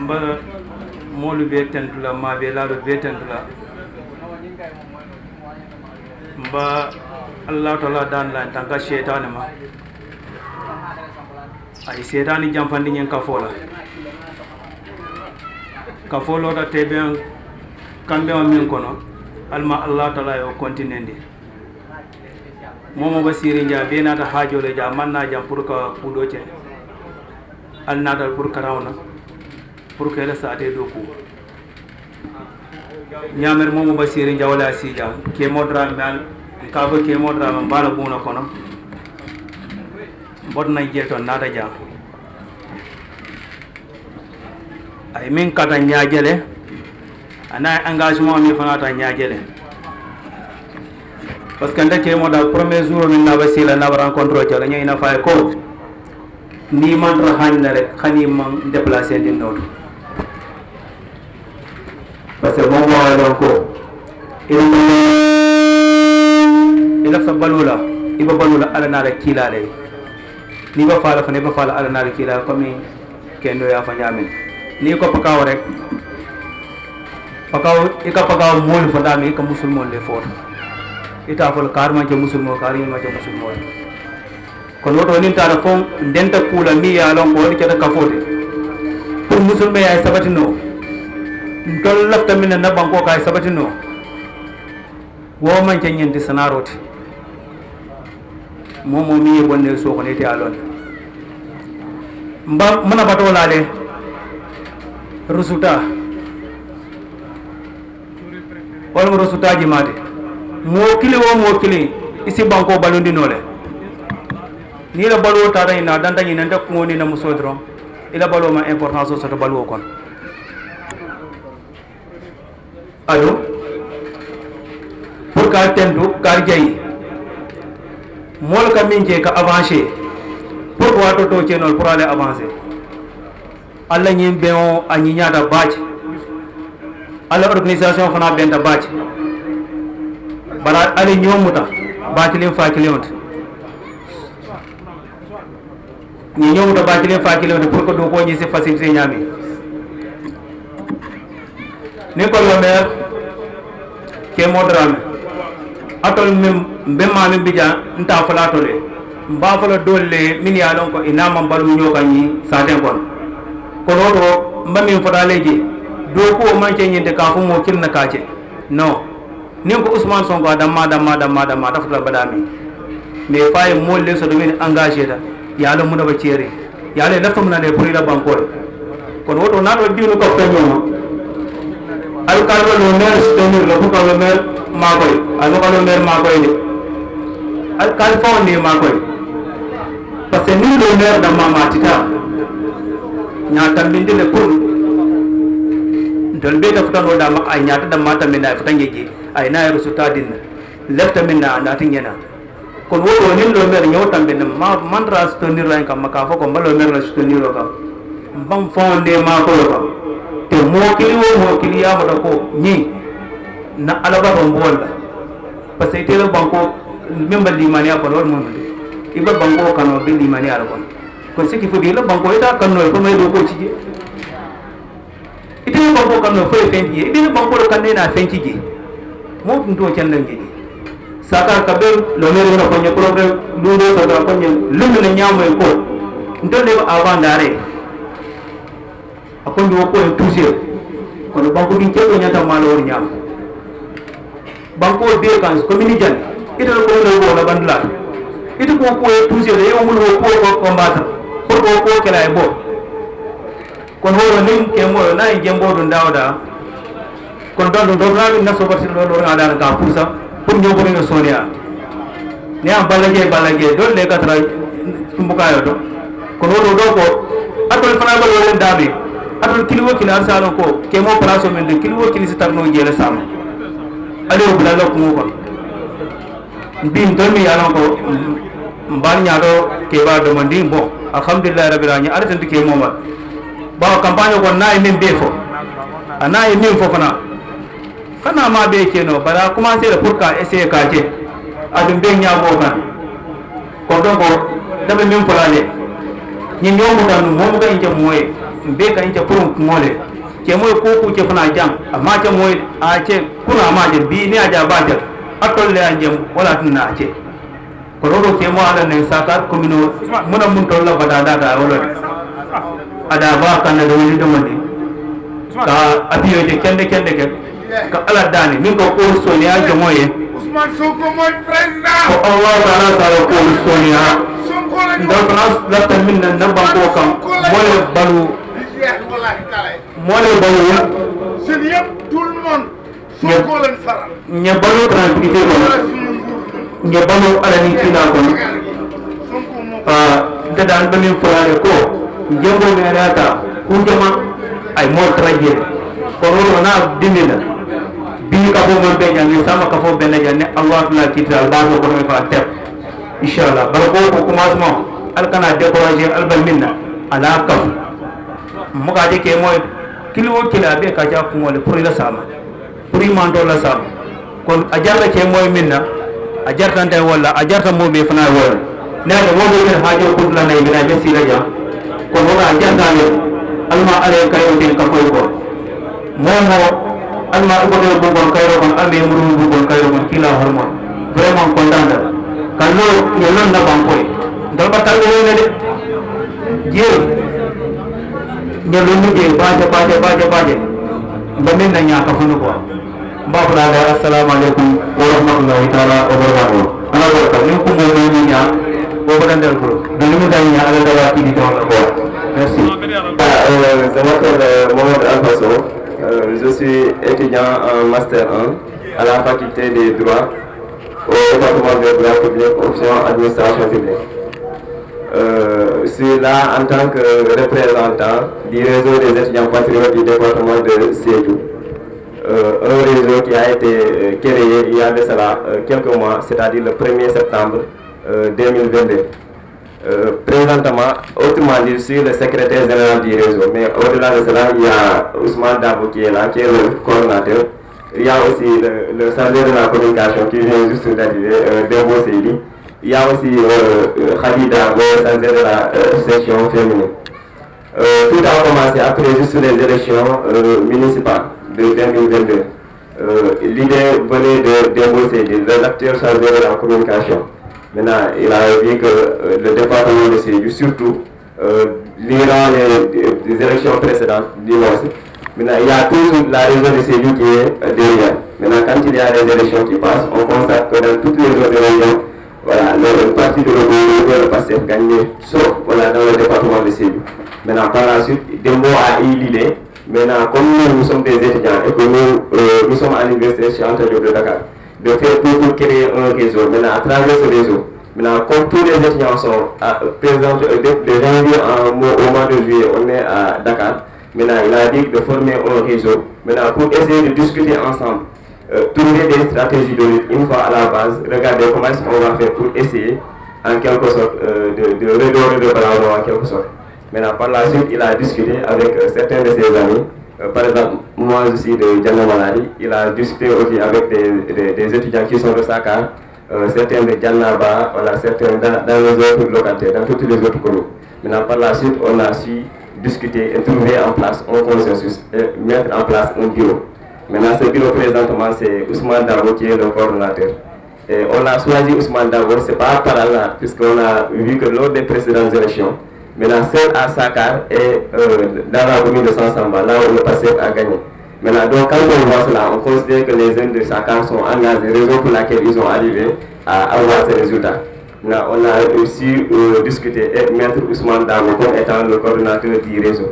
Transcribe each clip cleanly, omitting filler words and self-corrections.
mba molu be tentula ma be lalo be tentula mba Allah taala dan la tanka shaytan ma ay shaytan jamfandi nyen kafola kafolo da teben kambe o min kono alma Allah taala yo kontinendi momo basiri nja be nata hajole ja manna jam pour ka kudo ce al nadal pour karawna pour que la saate do ku nyamer momo basiri nja wala sija ke modra mal ka ba ke modra man bala buna kono bodna jeto nata ja ay min kata nyaajele ana engagement mi fanata nyaajele parce que ndeke mo da premier jour min na basila na rencontre ci la ñay na fay ko ni man ra xagn rek xani man déplacer di note parce que mo mo ko ila fa balula iba balula ala na rek kila lay ni ba faala fa ne ba faala ala na rek kila comme kendo ya fa ñame ni ko pakaw rek pakaw ika pakaw mol fa dami ka musulmon le fort ita fol karma je musulmo karima je musulmo kon woto nin tara fon denta kula mi ya lon ko di ka fote pour musulme ay sabatino ndol lafta min na banko kay sabatino wo man je nyenti sanaroti momo mi bonne so ko neti alon mba mana bato lale rusuta wala rusuta ji mate mo kili isi banko balundi nole ni la balu tara ina danta ni nanda ko ni na musodro ila balu ma importance so to balu kon allo pour ka tendu kar jayi mol ka minje ka avancer pour wato to chenol pour aller avancer alla ñim beon anyi ñata bacc alla organisation fana benta bacc bara ali ñomuta bacc fa kiliyont ni ñomuta bacc fa kiliyont pour que do ko ñi ci facilité ñami ni ko lo mer ke modrame atol mem bemma mi bija nta fala tole mba fala dolle min ya lon ko ina man balu ñoka ñi sa den kon kono to mbami fota leji do ko man ci ñinde ka fu mo kirna kace non ni ko Ousmane Sonko damma dafa badami mais fay mo le so do min engagé da yalla mu da ba ciere yalla lafta mu na ne pour ila banko kono woto na do diinu ko feño al kalwa no mer tenir lo ko kalwa mer ma koy al ko kalwa mer ma koy de al kalfa ni ma koy parce que ni lo mer da mama tita ñaata mbindi le pour dol be da futan wada ma ay ñaata da mata minna futan yeji ay na resultat din lefta minna na tingena kon wodo ni lo mer ñotam ben ma man ras to ni ran kam maka foko mbalo mer la to ni ro kam bam fonde ma ko kam te mo kili ya ma ko ni na ala ba bon bolla parce que tele banko memba limania ko lor mo iba banko kano be limania ala kon kon ce qu'il faut dire banko eta kanno ko may do ko ci ite banko kanno fo fenji ite banko kanne na fenji ji mo ndo candang ji saka kabe lo mere no ko problème lu do ko ko lu ne nyamo ko ndole avant dare akon do ko toucher ko banko din cebo nyata malo wor nyam banko be kan ko mini jan ite ko no la bandla ite ko toucher e umul ko combattre ko kala e bo kon horo nim ke mo na e jembo do dawda kon don do na na so barti do na dal ka pusa pour ñobo no sonia ne am balage do le ka tra mbuka yo do kon horo do ko atol fana ba lo dabe atol kilo kilo arsalo ko ke mo place men de kilo kilo sitarno jele sam ale o bula ko mo kon bin do mi yalon ko mbal nyaado ke ba do mandi bon alhamdulillah rabbil alamin aratan ke moma ba campagne ko nay min be fo ana min fo fana ma be keno bara commencer le pour ka essayer ka je adum be nyaabo kan ko do ko dabe min fo lale ni ñomu tan mo mo ga inje moye be kan ce purun mole ke moy ko ku ce fana jam amma ce moy a ce kuna ma je bi ni aja ba je atol le anjem wala tunna ce ko rodo ke mo ala ne sakar komino muna mun to la bada da wala ada ba kan da wani da mandi ka abiyo je kende ke ka ala dani min ko so ne aja moye Ousmane Sonko moy président ko Allah taala sala ko so ne ha ndaw France la tamin na namba ko kam moy balu moy balu c'est bien tout le monde Sonko len faral nya balu tranquillité ko nya balu ala ni tina ko da dal banin fulale ko jembo me rata ku jama ay mo traje ko ro na dimina bi ka fo mon be jangi sama ka fo ben janne Allah la kital da ko me fa tep inshallah bal ko commencement al kana décourager al bal minna ala kaf mo ga de ke moy kilo kila be ka ja ko le pour la sama pour mando la sama kon ajarta ke moy minna ajarta ndey wala ajarta mo be fana wala na da mo be haajo ko la nay bina be sila ja kon mo ga ajarta ne alma ale kayo den ka foy ko mo alma ko de bu bon kayro kon ambe muru bu bon kayro kon kila hormon vraiment content da kallo yelon na bankoy dal ba tal ne de je nyelon je baje ba min na nya ka funu ko babu da assalamu alaikum wa rahmatullahi ta'ala wa barakatuh ana barka ni ko mo ni nya ko ba dan ko dan mu dan nya ala da wati di taw ko merci Mohamed Alfaso. Je suis étudiant en Master 1 à la faculté des droits au département de droit public, option administration publique. Je suis là en tant que représentant du réseau des étudiants patriotes du département de Sédhiou. Un réseau qui a été créé il y a de cela quelques mois, c'est-à-dire le 1er septembre 2022. Présentement, autrement dit, je suis le secrétaire général du réseau, mais au-delà de cela, il y a Ousmane Dabo qui est là, qui est le coordinateur. Il y a aussi le chargé de la communication qui vient juste d'arriver, Dembo Seydi. Il y a aussi Khadi Dabo, chargé de la section féminine. Tout a commencé après juste les élections municipales de 2022. L'idée venait de Dembo Seydi, le acteur chargé de la communication. Maintenant, il a vu que le département de Sédhiou, surtout durant les élections précédentes, maintenant, il y a toujours la région de Sédhiou qui est derrière. Maintenant, quand il y a des élections qui passent, on constate que dans toutes les autres régions, voilà, le parti de le PASTEF gagné, sauf voilà, dans le département de Sédhiou. Maintenant, par la suite, Dembo a eu l'idée. Maintenant, comme nous sommes des étudiants et que nous sommes à l'université chez Anta Diop de Dakar, de faire tout pour créer un réseau. Maintenant, à travers ce réseau, maintenant, comme tous les étudiants sont présents de janvier au mois de juillet, on est à Dakar. Maintenant, il a dit de former un réseau. Maintenant, pour essayer de discuter ensemble, trouver des stratégies de lutte une fois à la base, regarder comment est-ce qu'on va faire pour essayer, en quelque sorte, de redorer le ballon en quelque sorte. Maintenant, par la suite, il a discuté avec certains de ses amis. Par exemple, moi je suis de Diana Malari, il a discuté aussi avec des étudiants qui sont de Sakar, certains de Djanaba, voilà, certains dans les autres localités, dans toutes les autres communes. Maintenant, par la suite, on a su discuter et trouver en place un consensus et mettre en place un bureau. Maintenant, ce bureau présentement, c'est Ousmane Dabo qui est le coordonnateur. Et on a choisi Ousmane Dabo, ce n'est pas par hasard, puisqu'on a vu que lors des précédentes élections, maintenant, seul à Sakar et dans la commune de Sansamba, là où le PASTEF a gagné. Maintenant, donc, quand on voit cela, on considère que les jeunes de Sakar sont engagés, raison pour laquelle ils ont arrivé à avoir ces résultats. Maintenant, on a aussi discuté et mettre Ousmane Dabo comme étant le coordonnateur du réseau.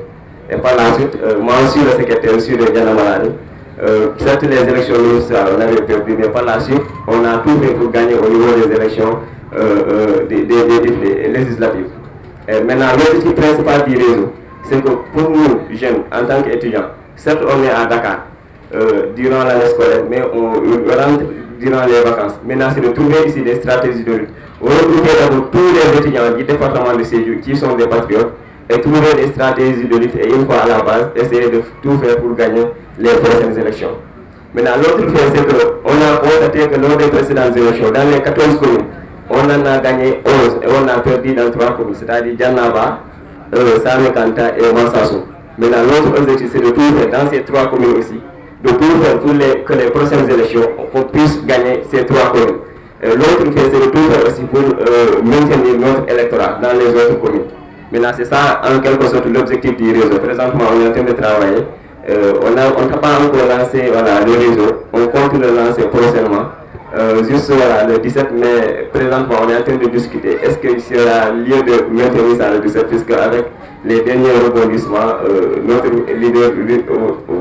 Et par la suite, moi aussi, le secrétaire aussi de Diana Malari. Certes, les élections municipales, on avait perdu, mais par la suite, on a tout fait pour gagner au niveau des élections des législatives. Maintenant, l'objectif principal du réseau, c'est que pour nous, jeunes, en tant qu'étudiants, certes on est à Dakar durant l'année scolaire, mais on rentre durant les vacances. Maintenant, c'est de trouver ici des stratégies de lutte. On retrouve d'abord tous les étudiants du département de Sédhiou qui sont des patriotes et trouver des stratégies de lutte et une fois à la base, essayer de tout faire pour gagner les prochaines élections. Maintenant, l'autre fait, c'est qu'on a constaté que lors des précédentes élections, dans les 14 communes, on en a gagné 11 et on a perdu dans 3 communes, c'est-à-dire Djanaba, Samekanta et Mansassou. Maintenant, l'autre objectif, c'est de tout faire dans ces 3 communes aussi, de tout faire pour que les prochaines élections, on puisse gagner ces 3 communes. L'autre fait, c'est de tout faire aussi pour maintenir notre électorat dans les autres communes. Maintenant, c'est ça, en quelque sorte, l'objectif du réseau. Présentement, on est en train de travailler. On n'a pas encore lancé le réseau. On compte le lancer prochainement. Juste le 17 mai, présentement, on est en train de discuter. Est-ce qu'il sera lieu de maintenir ça le 17, puisque avec les derniers rebondissements, notre leader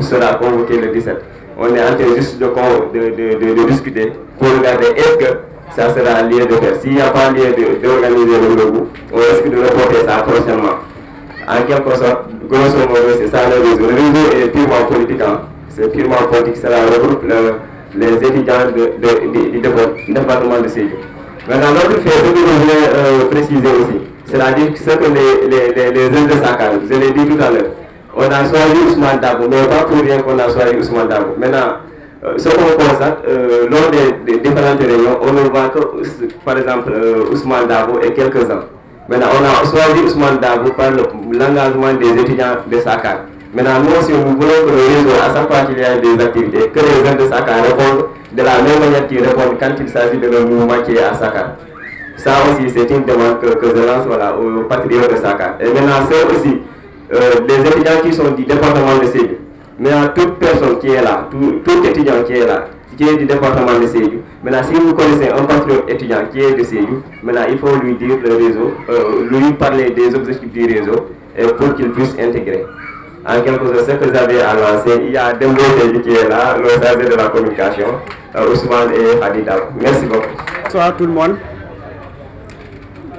sera convoqué le 17. On est en train juste de discuter pour regarder est-ce que ça sera lieu de faire. S'il n'y a pas lieu d'organiser le logo, on risque de reporter ça prochainement. En quelque sorte, grosso modo, c'est ça le réseau. Le réseau est purement politique. C'est purement politique. Cela regroupe les étudiants du département de Sédhiou. Maintenant, l'autre fait, je voulais préciser aussi, c'est-à-dire ce que les jeunes de Sakar, je l'ai dit tout à l'heure, on a choisi Ousmane Dabo, mais pas pour rien qu'on a choisi Ousmane Dabo. Maintenant, ce qu'on constate, lors des différentes réunions, on ne voit que, par exemple, Ousmane Dabo et quelques-uns. Maintenant, on a choisi Ousmane Dabo par l'engagement des étudiants de Sakar. Maintenant, nous aussi, nous voulons que le réseau, à chaque fois qu'il y a des activités, que les jeunes de Sakar répondent de la même manière qu'ils répondent quand il s'agit de leur mouvement qui est à Sakar. Ça aussi, c'est une demande que je lance aux patriotes de Sakar. Et maintenant, c'est aussi les étudiants qui sont du département de Sédhiou. Maintenant, toute personne qui est là, tout étudiant qui est là, qui est du département de Sédhiou, maintenant, si vous connaissez un patriote étudiant qui est de Sédhiou, maintenant, il faut lui dire le réseau, lui parler des objectifs du réseau et pour qu'il puisse intégrer. En quelque sorte, ce que vous avez à lancer, il y a Dembo qui est là, le chargé de la communication, Ousmane et Hadida. Merci beaucoup. Bonsoir tout le monde.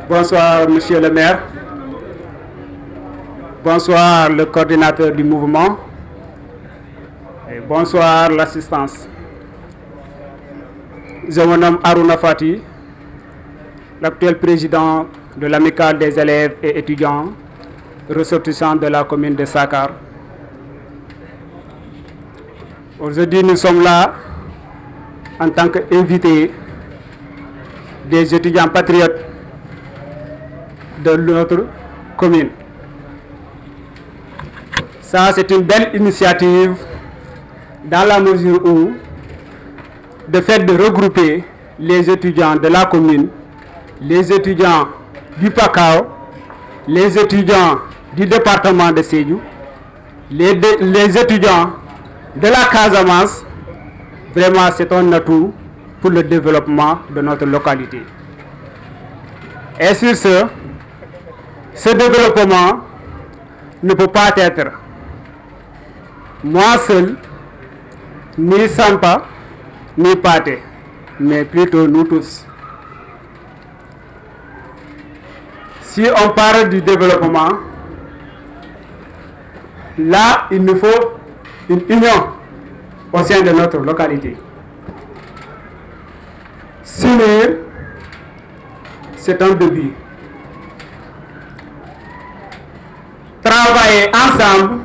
Bonsoir monsieur le maire. Bonsoir le coordinateur du mouvement. Et bonsoir l'assistance. Je me nomme Aruna Fati, l'actuel président de l'amicale des élèves et étudiants ressortissants de la commune de Sakar. Aujourd'hui, nous sommes là en tant qu'invités des étudiants patriotes de notre commune. Ça, c'est une belle initiative dans la mesure où, de fait de regrouper les étudiants de la commune, les étudiants du Pakao, les étudiants du département de Sédhiou, les étudiants de la Casamance, vraiment c'est un atout pour le développement de notre localité. Et sur ce développement ne peut pas être moi seul, ni Sampa, ni Pate, mais plutôt nous tous. Si on parle du développement, là, il nous faut une union au sein de notre localité. S'unir, c'est un début. Travailler ensemble,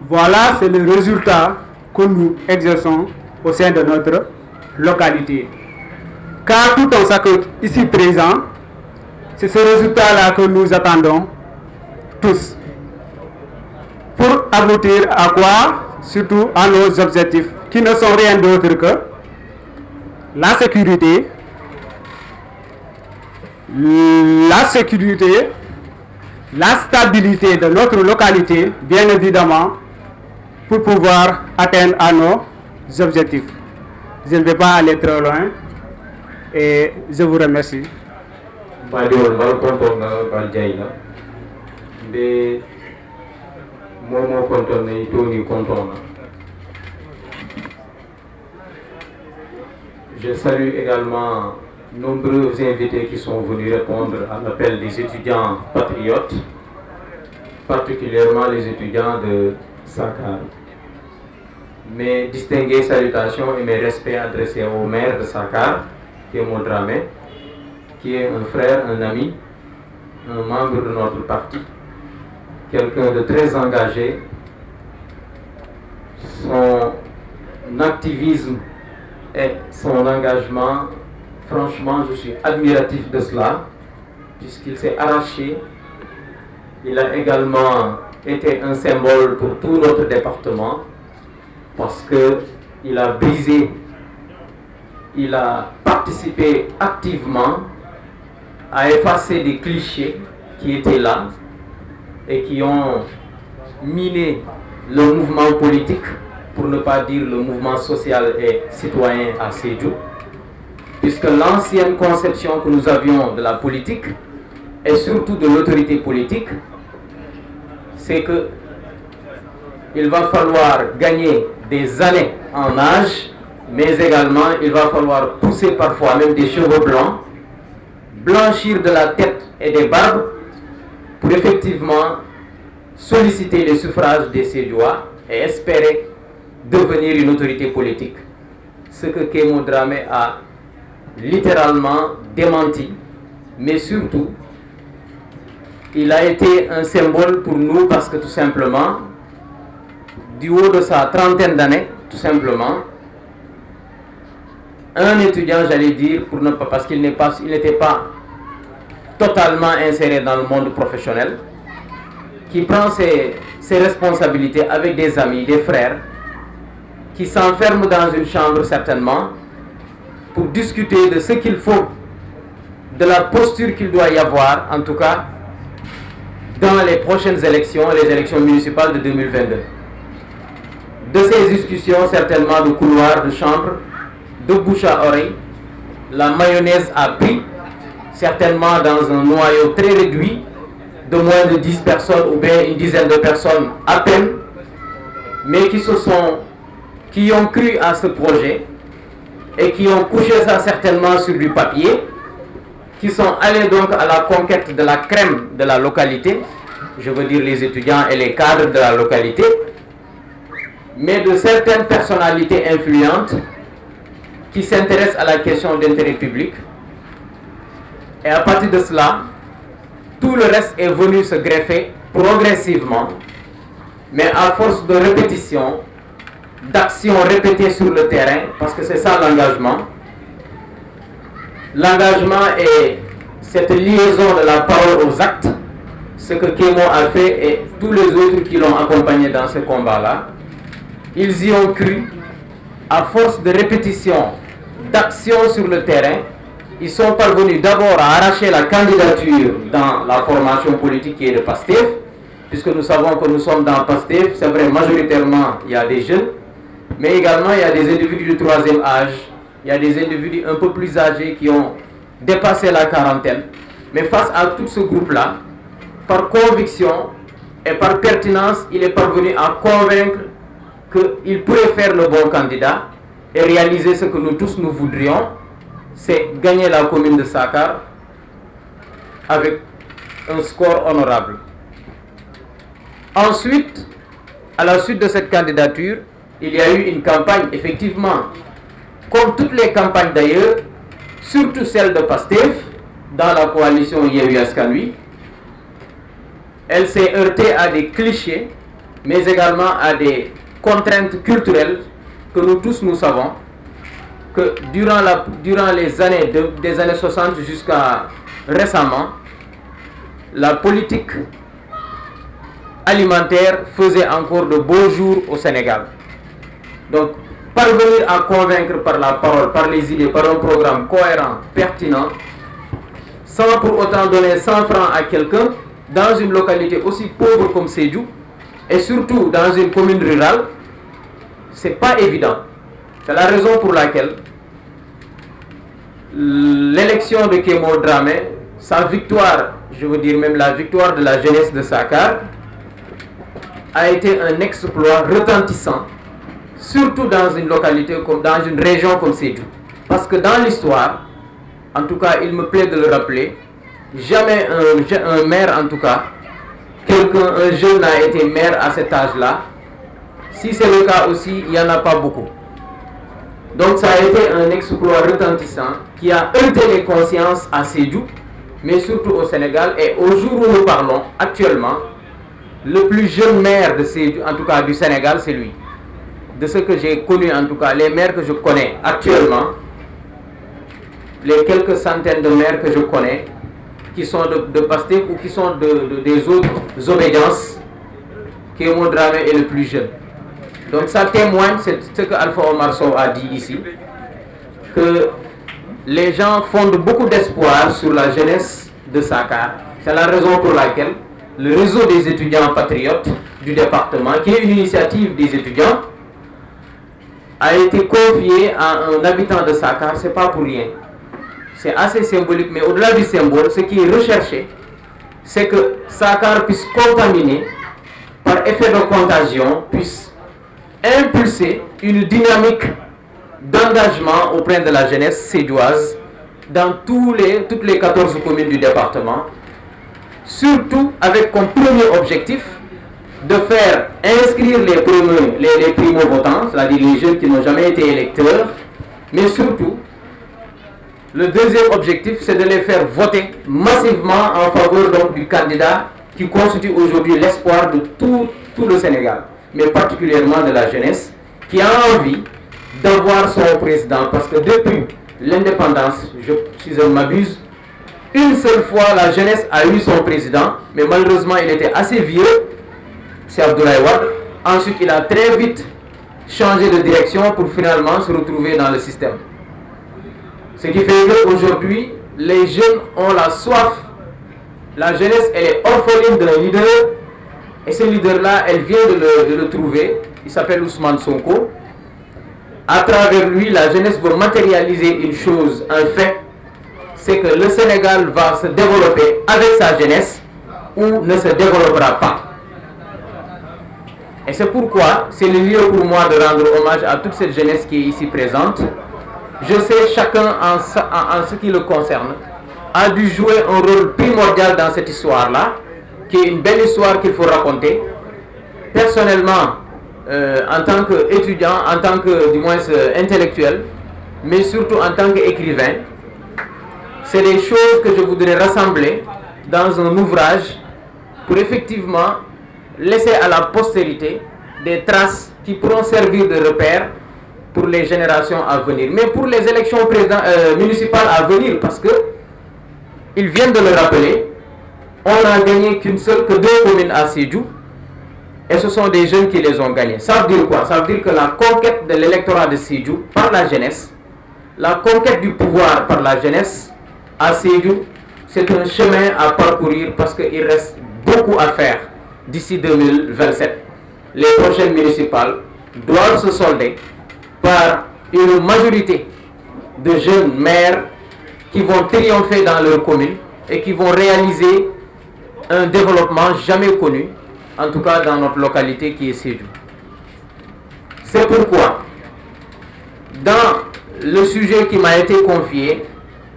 voilà, c'est le résultat que nous exerçons au sein de notre localité. Car tout un chacun ici présent, c'est ce résultat-là que nous attendons tous. Pour aboutir à quoi? Surtout à nos objectifs, qui ne sont rien d'autre que la sécurité, la stabilité de notre localité, bien évidemment, pour pouvoir atteindre à nos objectifs. Je ne vais pas aller trop loin et je vous remercie. Je salue également nombreux invités qui sont venus répondre à l'appel des étudiants patriotes, particulièrement les étudiants de Sakar. Mes distinguées salutations et mes respects adressés au maire de Sakar, qui est Dramé, qui est un frère, un ami, un membre de notre parti, quelqu'un de très engagé. Son activisme et son engagement, franchement, je suis admiratif de cela, puisqu'il s'est arraché. Il a également était un symbole pour tout notre département parce qu'il a brisé, il a participé activement à effacer des clichés qui étaient là et qui ont miné le mouvement politique, pour ne pas dire le mouvement social et citoyen à Sédhiou, puisque l'ancienne conception que nous avions de la politique et surtout de l'autorité politique, c'est que il va falloir gagner des années en âge, mais également il va falloir pousser parfois même des cheveux blancs, blanchir de la tête et des barbes pour effectivement solliciter les suffrages des Sédhiouis et espérer devenir une autorité politique. Ce que Kémo Dramé a littéralement démenti, mais surtout, il a été un symbole pour nous parce que tout simplement, du haut de sa trentaine d'années, tout simplement, un étudiant, j'allais dire, parce qu'il n'était pas totalement inséré dans le monde professionnel, qui prend ses responsabilités avec des amis, des frères, qui s'enferme dans une chambre certainement pour discuter de ce qu'il faut, de la posture qu'il doit y avoir, en tout cas, dans les prochaines élections, les élections municipales de 2022. De ces discussions, certainement de couloirs, de chambres, de bouche à oreille, la mayonnaise a pris, certainement dans un noyau très réduit, de moins de 10 personnes ou bien une dizaine de personnes à peine, mais qui ont cru à ce projet et qui ont couché ça certainement sur du papier, qui sont allés donc à la conquête de la crème de la localité, je veux dire les étudiants et les cadres de la localité, mais de certaines personnalités influentes qui s'intéressent à la question d'intérêt public. Et à partir de cela, tout le reste est venu se greffer progressivement, mais à force de répétition, d'actions répétées sur le terrain, parce que c'est ça l'engagement. L'engagement est cette liaison de la parole aux actes, ce que Kémo a fait et tous les autres qui l'ont accompagné dans ce combat-là. Ils y ont cru, à force de répétition, d'actions sur le terrain. Ils sont parvenus d'abord à arracher la candidature dans la formation politique qui est de PASTEF, puisque nous savons que nous sommes dans PASTEF, c'est vrai, majoritairement il y a des jeunes, mais également il y a des individus du troisième âge, il y a des individus un peu plus âgés qui ont dépassé la quarantaine. Mais face à tout ce groupe-là, par conviction et par pertinence, il est parvenu à convaincre qu'il pourrait faire le bon candidat et réaliser ce que nous tous nous voudrions, c'est gagner la commune de Sakar avec un score honorable. Ensuite, à la suite de cette candidature, il y a eu une campagne, effectivement, comme toutes les campagnes d'ailleurs, surtout celle de PASTEF, dans la coalition Yewwi Askan Wi. Elle s'est heurtée à des clichés, mais également à des contraintes culturelles que nous tous nous savons, que durant les années des années 60 jusqu'à récemment, la politique alimentaire faisait encore de beaux jours au Sénégal. Donc, parvenir à convaincre par la parole, par les idées, par un programme cohérent, pertinent, sans pour autant donner 100 francs à quelqu'un, dans une localité aussi pauvre comme Sédhiou, et surtout dans une commune rurale, c'est pas évident. C'est la raison pour laquelle l'élection de Kémo Dramé, sa victoire, je veux dire même la victoire de la jeunesse de Sakar, a été un exploit retentissant, surtout dans une localité, dans une région comme Sédhiou. Parce que dans l'histoire, en tout cas il me plaît de le rappeler, jamais un maire en tout cas, un jeune n'a été maire à cet âge-là. Si c'est le cas aussi, il n'y en a pas beaucoup. Donc ça a été un exploit retentissant qui a heurté les consciences à Sédhiou, mais surtout au Sénégal. Et au jour où nous parlons, actuellement, le plus jeune maire de Sédhiou, en tout cas du Sénégal, c'est lui. De ce que j'ai connu, en tout cas, les maires que je connais actuellement, les quelques centaines de maires que je connais, qui sont de PASTEF ou qui sont des autres obédiences, Kémo Dramé est le plus jeune. Donc ça témoigne, c'est ce que Alpha Omar Sow a dit ici, que les gens fondent beaucoup d'espoir sur la jeunesse de Sakar. C'est la raison pour laquelle le réseau des étudiants patriotes du département, qui est une initiative des étudiants, a été confié à un habitant de Sakar. Ce n'est pas pour rien. C'est assez symbolique, mais au-delà du symbole, ce qui est recherché, c'est que Sakar puisse contaminer, par effet de contagion, puisse impulser une dynamique d'engagement auprès de la jeunesse sédioise dans toutes les 14 communes du département, surtout avec comme premier objectif de faire inscrire les primo-votants, c'est-à-dire les jeunes qui n'ont jamais été électeurs, mais surtout, le deuxième objectif, c'est de les faire voter massivement en faveur donc, du candidat qui constitue aujourd'hui l'espoir de tout le Sénégal, mais particulièrement de la jeunesse, qui a envie d'avoir son président, parce que depuis l'indépendance, si je ne m'abuse, une seule fois la jeunesse a eu son président, mais malheureusement il était assez vieux, c'est Abdoulaye Wade. Ensuite il a très vite changé de direction pour finalement se retrouver dans le système. Ce qui fait qu'aujourd'hui, les jeunes ont la soif. La jeunesse, elle est orpheline d'un leader, et ce leader-là, elle vient de le trouver. Il s'appelle Ousmane Sonko. À travers lui, la jeunesse veut matérialiser une chose, un fait, c'est que le Sénégal va se développer avec sa jeunesse ou ne se développera pas. Et c'est pourquoi c'est le lieu pour moi de rendre hommage à toute cette jeunesse qui est ici présente. Je sais chacun en ce qui le concerne a dû jouer un rôle primordial dans cette histoire-là, qui est une belle histoire qu'il faut raconter. Personnellement, en tant qu'étudiant, en tant que du moins intellectuel, mais surtout en tant qu'écrivain, c'est des choses que je voudrais rassembler dans un ouvrage pour effectivement laisser à la postérité des traces qui pourront servir de repères pour les générations à venir. Mais pour les élections municipales à venir, parce que ils viennent de le rappeler, on n'a gagné que 2 communes à Sédhiou, et ce sont des jeunes qui les ont gagnées. Ça veut dire quoi? Ça veut dire que la conquête de l'électorat de Sédhiou par la jeunesse, la conquête du pouvoir par la jeunesse à Sédhiou, c'est un chemin à parcourir parce qu'il reste beaucoup à faire d'ici 2027. Les prochaines municipales doivent se solder par une majorité de jeunes maires qui vont triompher dans leur commune et qui vont réaliser un développement jamais connu, en tout cas dans notre localité qui est Sédhiou. C'est pourquoi, dans le sujet qui m'a été confié,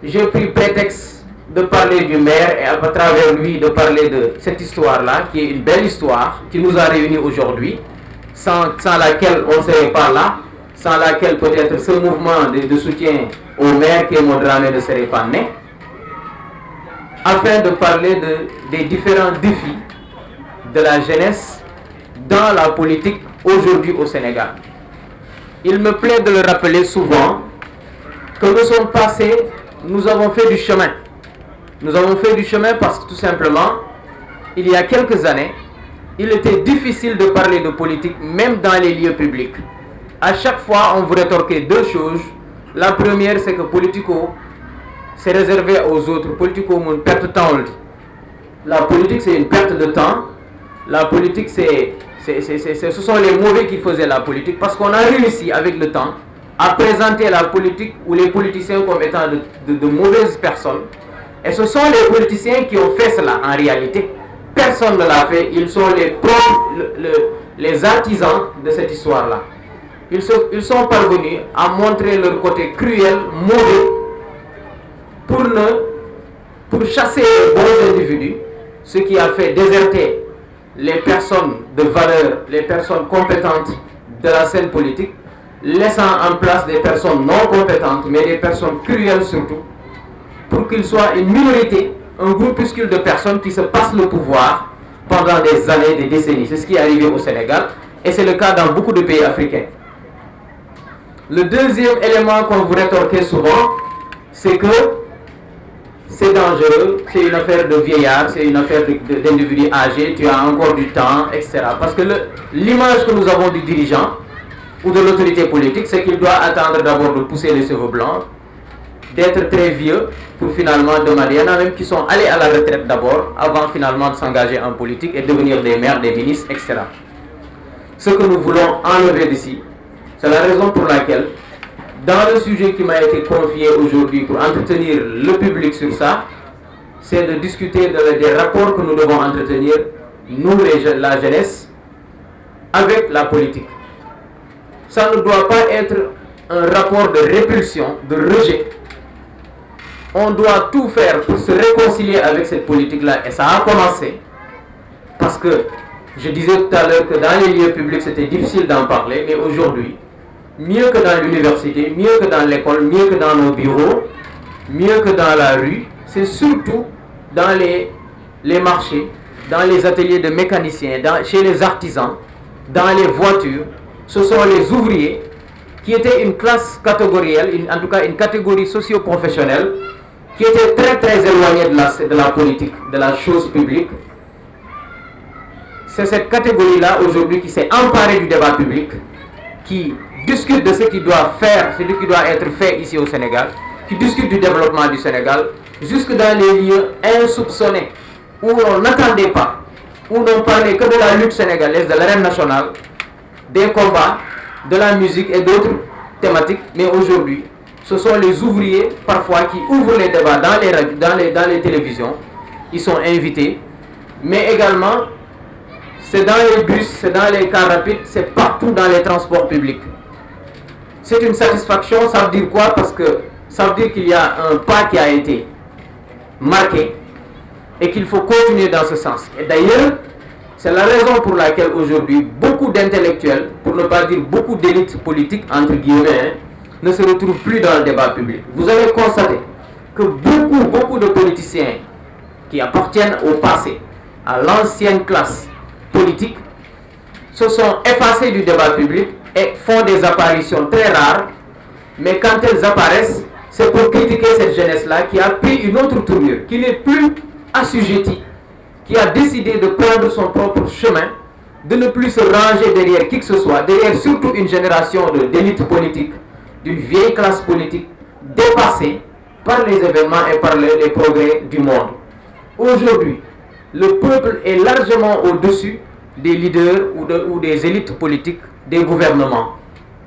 j'ai pris prétexte de parler du maire et à travers lui de parler de cette histoire-là, qui est une belle histoire, qui nous a réunis aujourd'hui, sans laquelle on ne serait pas là, sans laquelle peut-être ce mouvement de soutien au maire Kémo Dramé ne serait pas né, afin de parler des différents défis de la jeunesse dans la politique aujourd'hui au Sénégal. Il me plaît de le rappeler souvent que nous sommes passés, nous avons fait du chemin. Nous avons fait du chemin parce que tout simplement, il y a quelques années, il était difficile de parler de politique même dans les lieux publics. À chaque fois, on vous rétorquait 2 choses. La première, c'est que politico, c'est réservé aux autres. Politico, une perte de temps. La politique, c'est une perte de temps. La politique, ce sont les mauvais qui faisaient la politique, parce qu'on a réussi avec le temps à présenter la politique ou les politiciens comme étant de mauvaises personnes. Et ce sont les politiciens qui ont fait cela en réalité. Personne ne l'a fait. Ils sont les artisans de cette histoire-là. Ils sont parvenus à montrer leur côté cruel, mauvais, pour chasser les bons individus, ce qui a fait déserter les personnes de valeur, les personnes compétentes de la scène politique, laissant en place des personnes non compétentes, mais des personnes cruelles surtout, pour qu'il soit une minorité, un groupuscule de personnes qui se passent le pouvoir pendant des années, des décennies. C'est ce qui est arrivé au Sénégal, et c'est le cas dans beaucoup de pays africains. Le deuxième élément qu'on vous rétorquait souvent, c'est que c'est dangereux, c'est une affaire de vieillard, c'est une affaire d'individus âgés, tu as encore du temps, etc. Parce que l'image que nous avons du dirigeant ou de l'autorité politique, c'est qu'il doit attendre d'abord de pousser les cheveux blancs, d'être très vieux pour finalement demander. Il y en a même qui sont allés à la retraite d'abord, avant finalement de s'engager en politique et devenir des maires, des ministres, etc. Ce que nous voulons enlever d'ici, c'est la raison pour laquelle, dans le sujet qui m'a été confié aujourd'hui pour entretenir le public sur ça, c'est de discuter des rapports que nous devons entretenir, nous la jeunesse, avec la politique. Ça ne doit pas être un rapport de répulsion, de rejet. On doit tout faire pour se réconcilier avec cette politique-là, et ça a commencé. Parce que, je disais tout à l'heure que dans les lieux publics, c'était difficile d'en parler, mais aujourd'hui, mieux que dans l'université, mieux que dans l'école, mieux que dans nos bureaux, mieux que dans la rue, c'est surtout dans les marchés, dans les ateliers de mécaniciens, chez les artisans, dans les voitures. Ce sont les ouvriers qui étaient une classe catégorielle, en tout cas une catégorie socio-professionnelle, qui était très très éloignée de la politique, de la chose publique. C'est cette catégorie-là aujourd'hui qui s'est emparée du débat public, qui discute de ce qui doit faire, ce qui doit être fait ici au Sénégal, qui discute du développement du Sénégal, jusque dans les lieux insoupçonnés, où on n'attendait pas, où l'on parlait que de la lutte sénégalaise, de l'arène nationale, des combats, de la musique et d'autres thématiques. Mais aujourd'hui, ce sont les ouvriers parfois qui ouvrent les débats dans les télévisions. Ils sont invités, mais également c'est dans les bus, c'est dans les cars rapides, c'est partout dans les transports publics. C'est une satisfaction. Ça veut dire quoi? Parce que ça veut dire qu'il y a un pas qui a été marqué et qu'il faut continuer dans ce sens. Et d'ailleurs, c'est la raison pour laquelle aujourd'hui beaucoup d'intellectuels, pour ne pas dire beaucoup d'élites politiques entre guillemets, ne se retrouvent plus dans le débat public. Vous avez constaté que beaucoup de politiciens qui appartiennent au passé, à l'ancienne classe politique, se sont effacés du débat public et font des apparitions très rares, mais quand elles apparaissent, c'est pour critiquer cette jeunesse-là qui a pris une autre tournure, qui n'est plus assujettie, qui a décidé de prendre son propre chemin, de ne plus se ranger derrière qui que ce soit, derrière surtout une génération d'élite politique, d'une vieille classe politique dépassée par les événements et par les progrès du monde. Aujourd'hui, le peuple est largement au-dessus des leaders ou des élites politiques, des gouvernements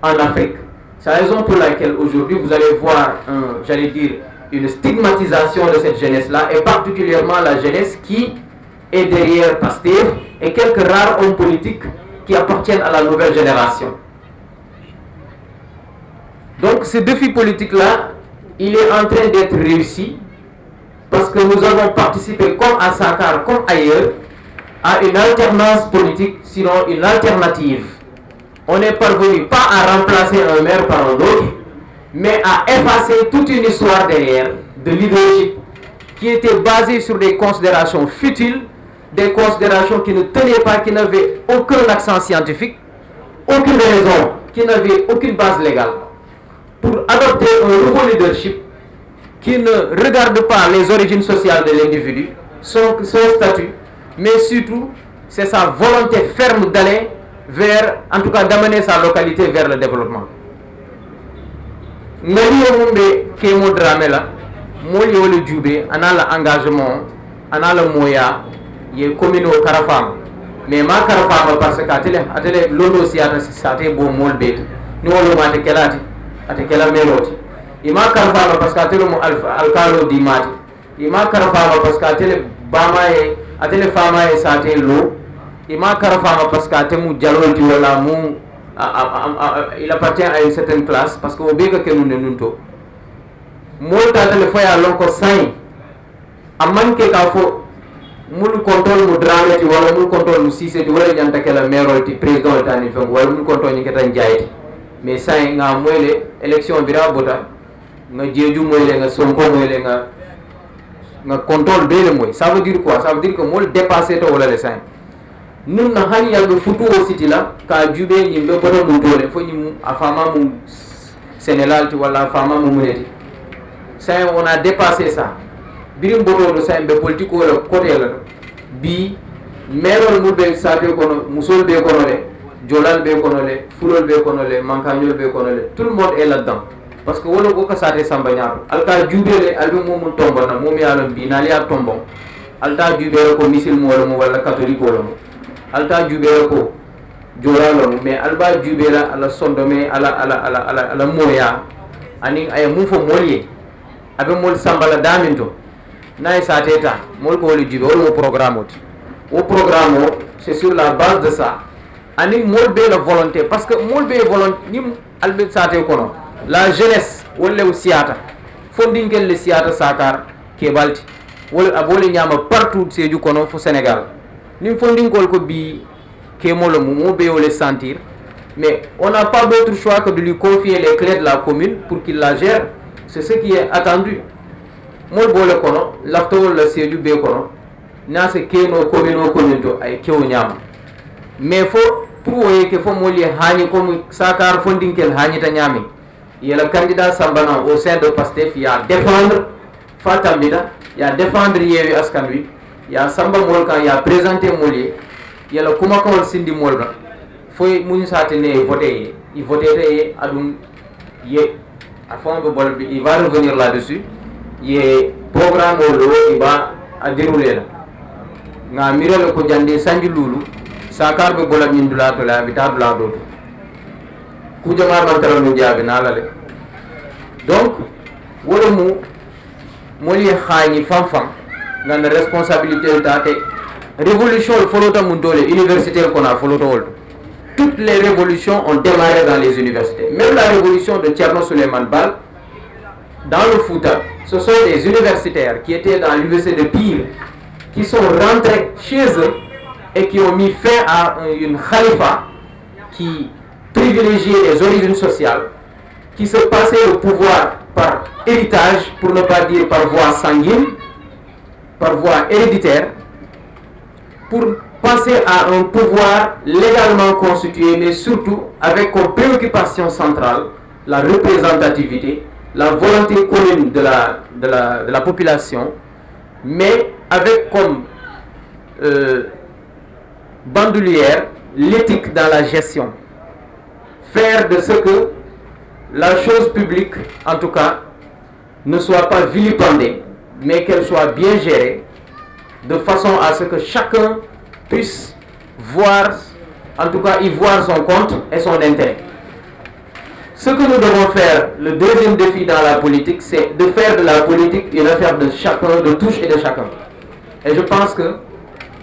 en Afrique. C'est la raison pour laquelle aujourd'hui vous allez voir, une stigmatisation de cette jeunesse-là, et particulièrement la jeunesse qui est derrière Pastef et quelques rares hommes politiques qui appartiennent à la nouvelle génération. Donc ce défi politique-là, il est en train d'être réussi parce que nous avons participé, comme à Sakar, comme ailleurs, à une alternance politique, sinon une alternative. On n'est parvenu pas à remplacer un maire par un autre, mais à effacer toute une histoire derrière de leadership qui était basée sur des considérations futiles, des considérations qui ne tenaient pas, qui n'avaient aucun accent scientifique, aucune raison, qui n'avaient aucune base légale. Pour adopter un nouveau leadership qui ne regarde pas les origines sociales de l'individu, son statut, mais surtout c'est sa volonté ferme d'aller vers, en tout cas d'amener sa localité vers le développement. Nous avons Kémo Dramé là, moi le Djoubé, on a l'engagement, on a le moyen, il y a commune au Karafam. Mais ma Karafam parce que atelier l'autre aussi a un bon mot bête. Nous on le mate kelati, ate kela meloti. Il m'a Karafam parce que atelier alcalo di mati. Il m'a Karafam parce que atelier bama et atelier fama et sate l'eau. Il m'a Karafam parce que atelier dialoti wala mou. Il appartient à une certaine classe parce que au béga que nous ne nous to. Moi t'as le foyer à l'onco sain. A manqué qu'à faut mul contrôle mu Dramé ti wala mul contrôle mu Cissé ti wala ñanta ke la maire ti président tani fam wala mul contrôle ñi ketan jayti mais sain nga moyle élection bira bota nga jeju moyle nga Sonko moyle nga contrôle bele moy ça veut dire quoi? Ça veut dire que mol dépasser to wala le sain nun na hani yalbe futu au city la ka jube ñi be boto mu tole fo ñi afama mu Sénégal ti wala afama mu muneti sain on a dépassé ça. birim boto saimbe politique wala côté la bi maire mulbe sate kono musol be kono le jolal be kono le fulol be kono le mankagnol be kono le tout le monde est là-dedans parce que wala ko ka sate samba ñaato alka jubele albe momum tombo na mom yalo bi na liya tombo alta jubele ko misil mo wala catholique wala mo alta jubele ko jolalo mais alba jubela ala sondome ala moya ani ay mum fo molye abe mol sambala daminto nay sateta mol ko woli jube wala mo programme au programme c'est sur la base de ça ani mol be la volonté parce que mol be volonté ni albe saté kono la jeunesse wala siata fondingel le siata sakar ke balti wala abole nyama partout seju kono fo Sénégal nim fondingol ko bi ke molo mo be le sentir mais on n'a pas d'autre choix que de lui confier les clés de la commune pour qu'il la gère c'est ce qui est attendu mol bole kono lafto le seju be kono na se keno commune to ay kew nyama mais fo pour woye ke fo moli hani comme sakar fondinkel hani ta nyami il y a le candidat Sambana au sein de PASTEF il y a défendre Fatambida il y a défendre Yewi Askan Wi il y a Samba Molkan il y a présenter Molier il y a le Kumakawal Sindi Molba foy muñ satene voter il voter adum ye à fond de bol il va revenir là-dessus ye programme lo il va à dérouler là nga mirale ko jande sanji lulu sakar be bolam indula to la bita dula do ku jama man tara no jabe na la le donc wala mu moli khani fam ngana responsabilité tate révolution folota mun dole universitaire qu'on a folota wol toutes les révolutions ont démarré dans les universités même la révolution de Thierno Souleymane Baal dans le Fouta ce sont des universitaires qui étaient dans l'université de Pire qui sont rentrés chez eux et qui ont mis fin à une khalifa qui privilégiait les origines sociales, qui se passait le pouvoir par héritage, pour ne pas dire par voie sanguine, par voie héréditaire, pour passer à un pouvoir légalement constitué, mais surtout avec comme préoccupation centrale la représentativité, la volonté commune de la population, mais avec comme bandoulière l'éthique dans la gestion. Faire de ce que la chose publique, en tout cas, ne soit pas vilipendée, mais qu'elle soit bien gérée, de façon à ce que chacun puisse voir, en tout cas, y voir son compte et son intérêt. Ce que nous devons faire, le deuxième défi dans la politique, c'est de faire de la politique une affaire de chacun, de touche et de chacun. Et je pense que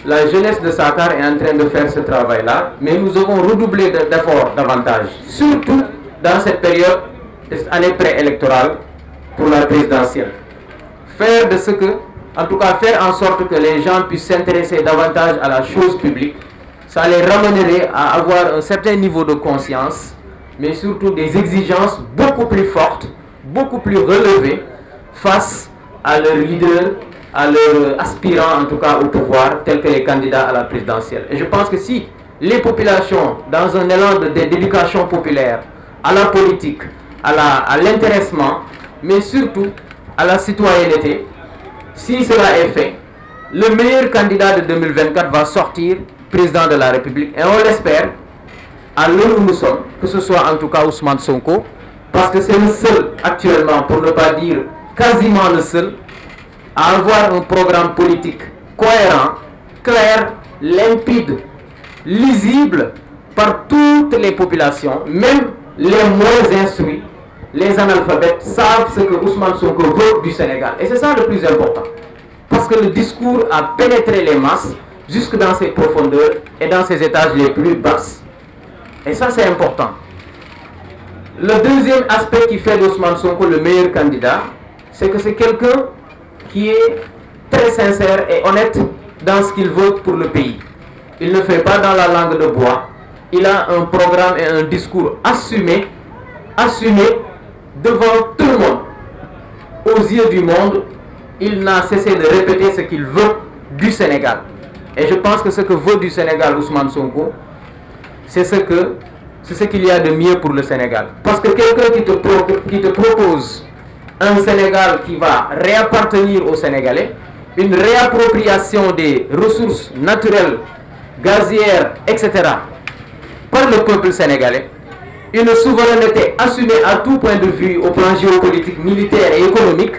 la jeunesse de Sakar est en train de faire ce travail-là, mais nous devons redoubler d'efforts davantage, surtout dans cette période, cette année préélectorale pour la présidentielle. Faire de ce que, en tout cas faire en sorte que les gens puissent s'intéresser davantage à la chose publique, ça les ramènerait à avoir un certain niveau de conscience, mais surtout des exigences beaucoup plus fortes, beaucoup plus relevées face à leur leader, à leurs aspirants en tout cas au pouvoir, tels que les candidats à la présidentielle. Et je pense que si les populations, dans un élan d'éducation populaire, à la politique, à l'intéressement, mais surtout à la citoyenneté, si cela est fait, le meilleur candidat de 2024 va sortir président de la République. Et on l'espère, à l'heure où nous sommes, que ce soit en tout cas Ousmane Sonko, parce que c'est le seul actuellement, pour ne pas dire quasiment le seul, à avoir un programme politique cohérent, clair, limpide, lisible par toutes les populations, même les moins instruits, les analphabètes savent ce que Ousmane Sonko veut du Sénégal. Et c'est ça le plus important. Parce que le discours a pénétré les masses jusque dans ses profondeurs et dans ses étages les plus basses. Et ça c'est important. Le deuxième aspect qui fait d'Ousmane Sonko le meilleur candidat, c'est que c'est quelqu'un qui est très sincère et honnête dans ce qu'il veut pour le pays. Il ne fait pas dans la langue de bois. Il a un programme et un discours assumé devant tout le monde. Aux yeux du monde, il n'a cessé de répéter ce qu'il veut du Sénégal. Et je pense que ce que veut du Sénégal Ousmane Sonko, c'est ce qu'il y a de mieux pour le Sénégal. Parce que quelqu'un qui te propose un Sénégal qui va réappartenir aux Sénégalais, une réappropriation des ressources naturelles, gazières, etc. par le peuple sénégalais, une souveraineté assumée à tout point de vue au plan géopolitique, militaire et économique,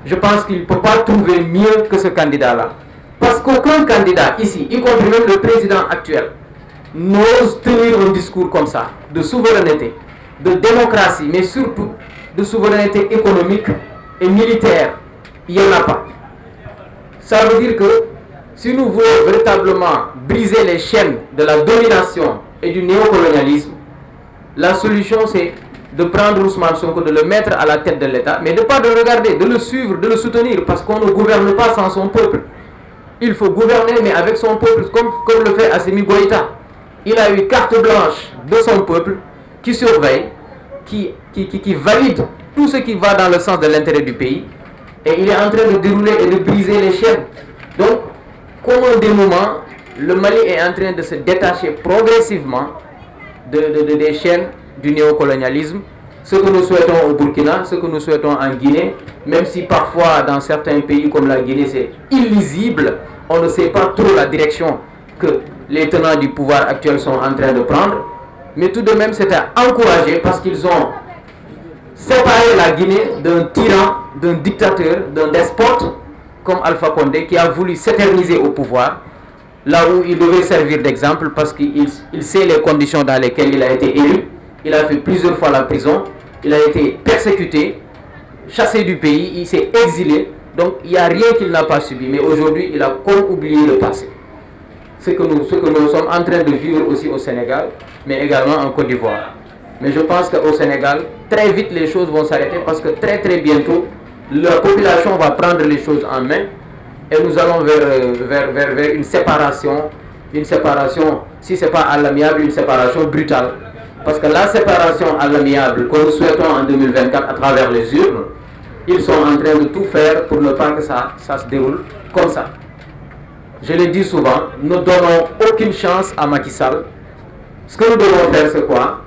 je pense qu'il ne peut pas trouver mieux que ce candidat-là. Parce qu'aucun candidat ici, y compris même le président actuel, n'ose tenir un discours comme ça, de souveraineté, de démocratie, mais surtout de souveraineté économique et militaire. Il n'y en a pas. Ça veut dire que si nous voulons véritablement briser les chaînes de la domination et du néocolonialisme, la solution c'est de prendre Ousmane Sonko, de le mettre à la tête de l'État, mais de ne pas le regarder, de le suivre, de le soutenir, parce qu'on ne gouverne pas sans son peuple. Il faut gouverner, mais avec son peuple, comme le fait Assimi Goïta. Il a eu carte blanche de son peuple, qui surveille, qui valide tout ce qui va dans le sens de l'intérêt du pays, et il est en train de dérouler et de briser les chaînes. Donc, comme un dénouement, le Mali est en train de se détacher progressivement des chaînes du néocolonialisme. Ce que nous souhaitons au Burkina, ce que nous souhaitons en Guinée, même si parfois dans certains pays comme la Guinée c'est illisible, on ne sait pas trop la direction que les tenants du pouvoir actuel sont en train de prendre, mais tout de même c'est à encourager parce qu'ils ont séparé la Guinée d'un tyran, d'un dictateur, d'un despote comme Alpha Condé qui a voulu s'éterniser au pouvoir, là où il devait servir d'exemple parce qu'il sait les conditions dans lesquelles il a été élu. Il a fait plusieurs fois la prison, il a été persécuté, chassé du pays, il s'est exilé. Donc il n'y a rien qu'il n'a pas subi. Mais aujourd'hui, il a comme oublié le passé. Ce que nous sommes en train de vivre aussi au Sénégal, mais également en Côte d'Ivoire. Mais je pense qu'au Sénégal, très vite les choses vont s'arrêter parce que très bientôt, la population va prendre les choses en main et nous allons vers une séparation, si ce n'est pas à l'amiable, une séparation brutale. Parce que la séparation à l'amiable que nous souhaitons en 2024 à travers les urnes, ils sont en train de tout faire pour ne pas que ça se déroule comme ça. Je le dis souvent, nous ne donnons aucune chance à Macky Sall. Ce que nous devons faire, c'est quoi?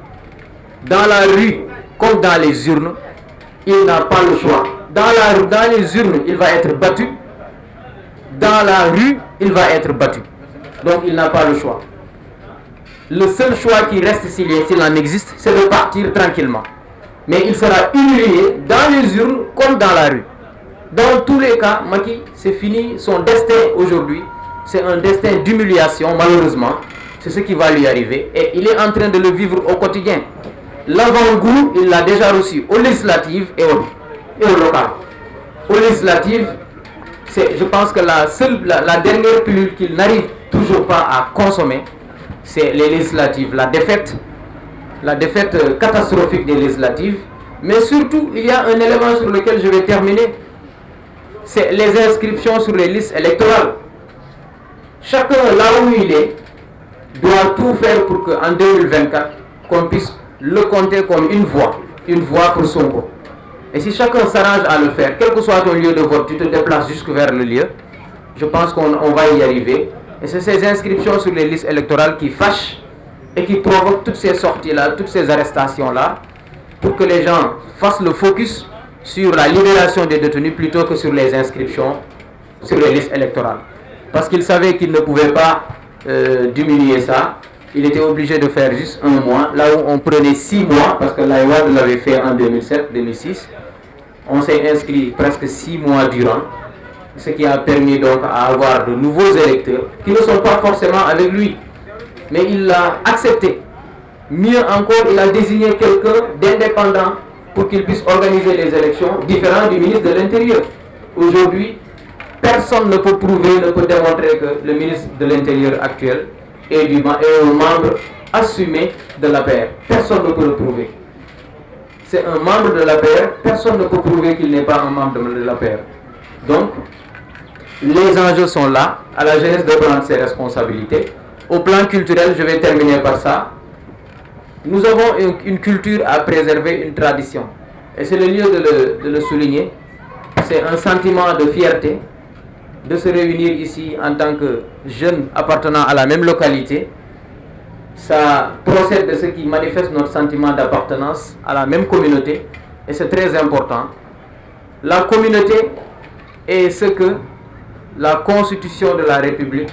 Dans la rue, comme dans les urnes, il n'a pas le choix. Dans les urnes, il va être battu. Dans la rue, il va être battu. Donc il n'a pas le choix. Le seul choix qui reste s'il en existe, c'est de partir tranquillement. Mais il sera humilié dans les urnes comme dans la rue. Dans tous les cas, Macky, c'est fini. Son destin aujourd'hui, c'est un destin d'humiliation, malheureusement. C'est ce qui va lui arriver. Et il est en train de le vivre au quotidien. L'avant-goût, il l'a déjà reçu aux législatives et au local. Aux législatives, je pense que la dernière pilule qu'il n'arrive toujours pas à consommer, c'est les législatives, la défaite catastrophique des législatives. Mais surtout, il y a un élément sur lequel je vais terminer, c'est les inscriptions sur les listes électorales. Chacun, là où il est, doit tout faire pour qu'en 2024, qu'on puisse le compter comme une voix pour Sonko. Et si chacun s'arrange à le faire, quel que soit ton lieu de vote, tu te déplaces jusque vers le lieu, je pense qu'on va y arriver. Et c'est ces inscriptions sur les listes électorales qui fâchent et qui provoquent toutes ces sorties-là, toutes ces arrestations-là, pour que les gens fassent le focus sur la libération des détenus plutôt que sur les inscriptions sur les listes électorales. Parce qu'ils savaient qu'ils ne pouvaient pas diminuer ça. Il était obligé de faire juste 1 mois, là où on prenait 6 mois, parce que l'AIWAD l'avait fait en 2007-2006. On s'est inscrit presque 6 mois durant, ce qui a permis donc à avoir de nouveaux électeurs qui ne sont pas forcément avec lui. Mais il l'a accepté. Mieux encore, il a désigné quelqu'un d'indépendant pour qu'il puisse organiser les élections, différent du ministre de l'Intérieur. Aujourd'hui, personne ne peut prouver, ne peut démontrer que le ministre de l'Intérieur actuel est un membre assumé de l'APR. Personne ne peut le prouver. C'est un membre de l'APR, personne ne peut prouver qu'il n'est pas un membre de l'APR. Donc, les enjeux sont là, à la jeunesse de prendre ses responsabilités. Au plan culturel, je vais terminer par ça. Nous avons une culture à préserver, une tradition. Et c'est le lieu de le souligner. C'est un sentiment de fierté de se réunir ici en tant que jeunes appartenant à la même localité. Ça procède de ce qui manifeste notre sentiment d'appartenance à la même communauté. Et c'est très important. La communauté est ce que la constitution de la République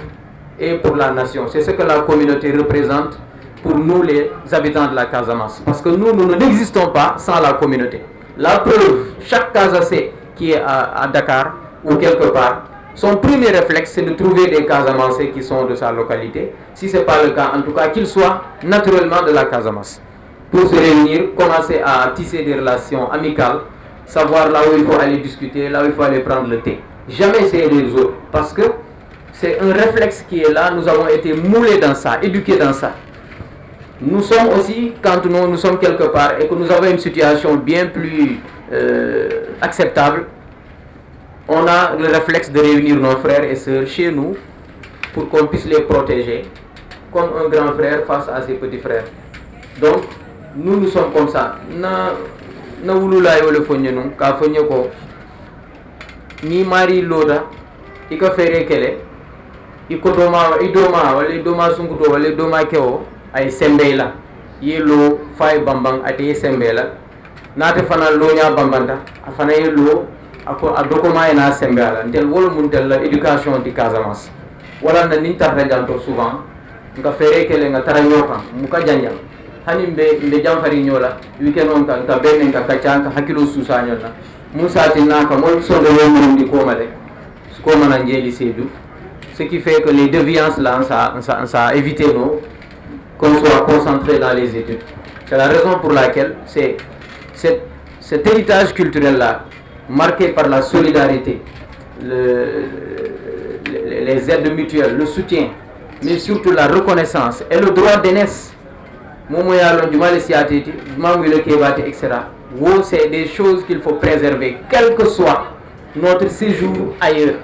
est pour la nation. C'est ce que la communauté représente pour nous les habitants de la Casamance. Parce que nous n'existons pas sans la communauté. La preuve, chaque Casaçais qui est à Dakar ou quelque part, son premier réflexe c'est de trouver des Casamancés qui sont de sa localité. Si ce n'est pas le cas, en tout cas qu'ils soient naturellement de la Casamance. Pour se réunir, commencer à tisser des relations amicales, savoir là où il faut aller discuter, là où il faut aller prendre le thé. Jamais c'est les autres, parce que c'est un réflexe qui est là, nous avons été moulés dans ça, éduqués dans ça. Nous sommes aussi, quand nous sommes quelque part et que nous avons une situation bien plus acceptable, on a le réflexe de réunir nos frères et sœurs chez nous pour qu'on puisse les protéger, comme un grand frère face à ses petits frères. Donc, nous sommes comme ça. Na wulula yo le fonye nous ka fonye ko ni mari loda iko fere kele iko idoma wala idoma sunguto wala idoma kewo ay sembela yelo fay bambang ate sembela nate fana lo nya bambanda afana yelo ako adokoma ina sembela ndel wol mun tel éducation di Casamance wala na nin tarta janto souvent nga fere kele nga taranyoka muka janjam hani mbe jamfari nyola weekend on ka benen ka kachanka hakilo susanyol na musa tinaka mo sonde wonum di ko male ko mana njeli sedu ce qui fait que les déviances là ça a évité nous qu'on soit concentré dans les études. C'est la raison pour laquelle c'est cet héritage culturel là marqué par la solidarité, les aides mutuelles, le soutien, mais surtout la reconnaissance et le droit d'aînesse. Etc. C'est des choses qu'il faut préserver, quel que soit notre séjour ailleurs.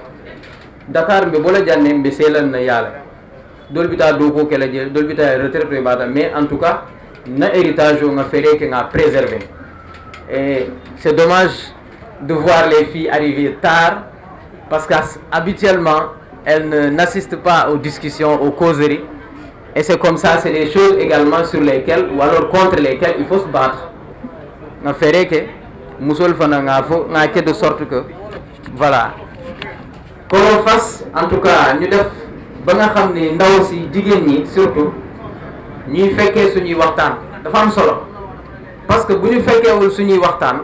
Dakar, mais en tout cas, na héritage on a fait qu'on a préservé. Et c'est dommage de voir les filles arriver tard parce qu'habituellement elles n'assistent pas aux discussions, aux causeries. Et c'est comme ça, c'est des choses également sur lesquelles, ou alors contre lesquelles il faut se battre. On ferait que, Moussol Fanangafo, on a de sorte que, voilà. Qu'on fasse, en tout cas, nous devons, nous aussi, surtout, nous faisons ce nous wartan, de femmes solo. Parce que si nous faisons ce nous wartan,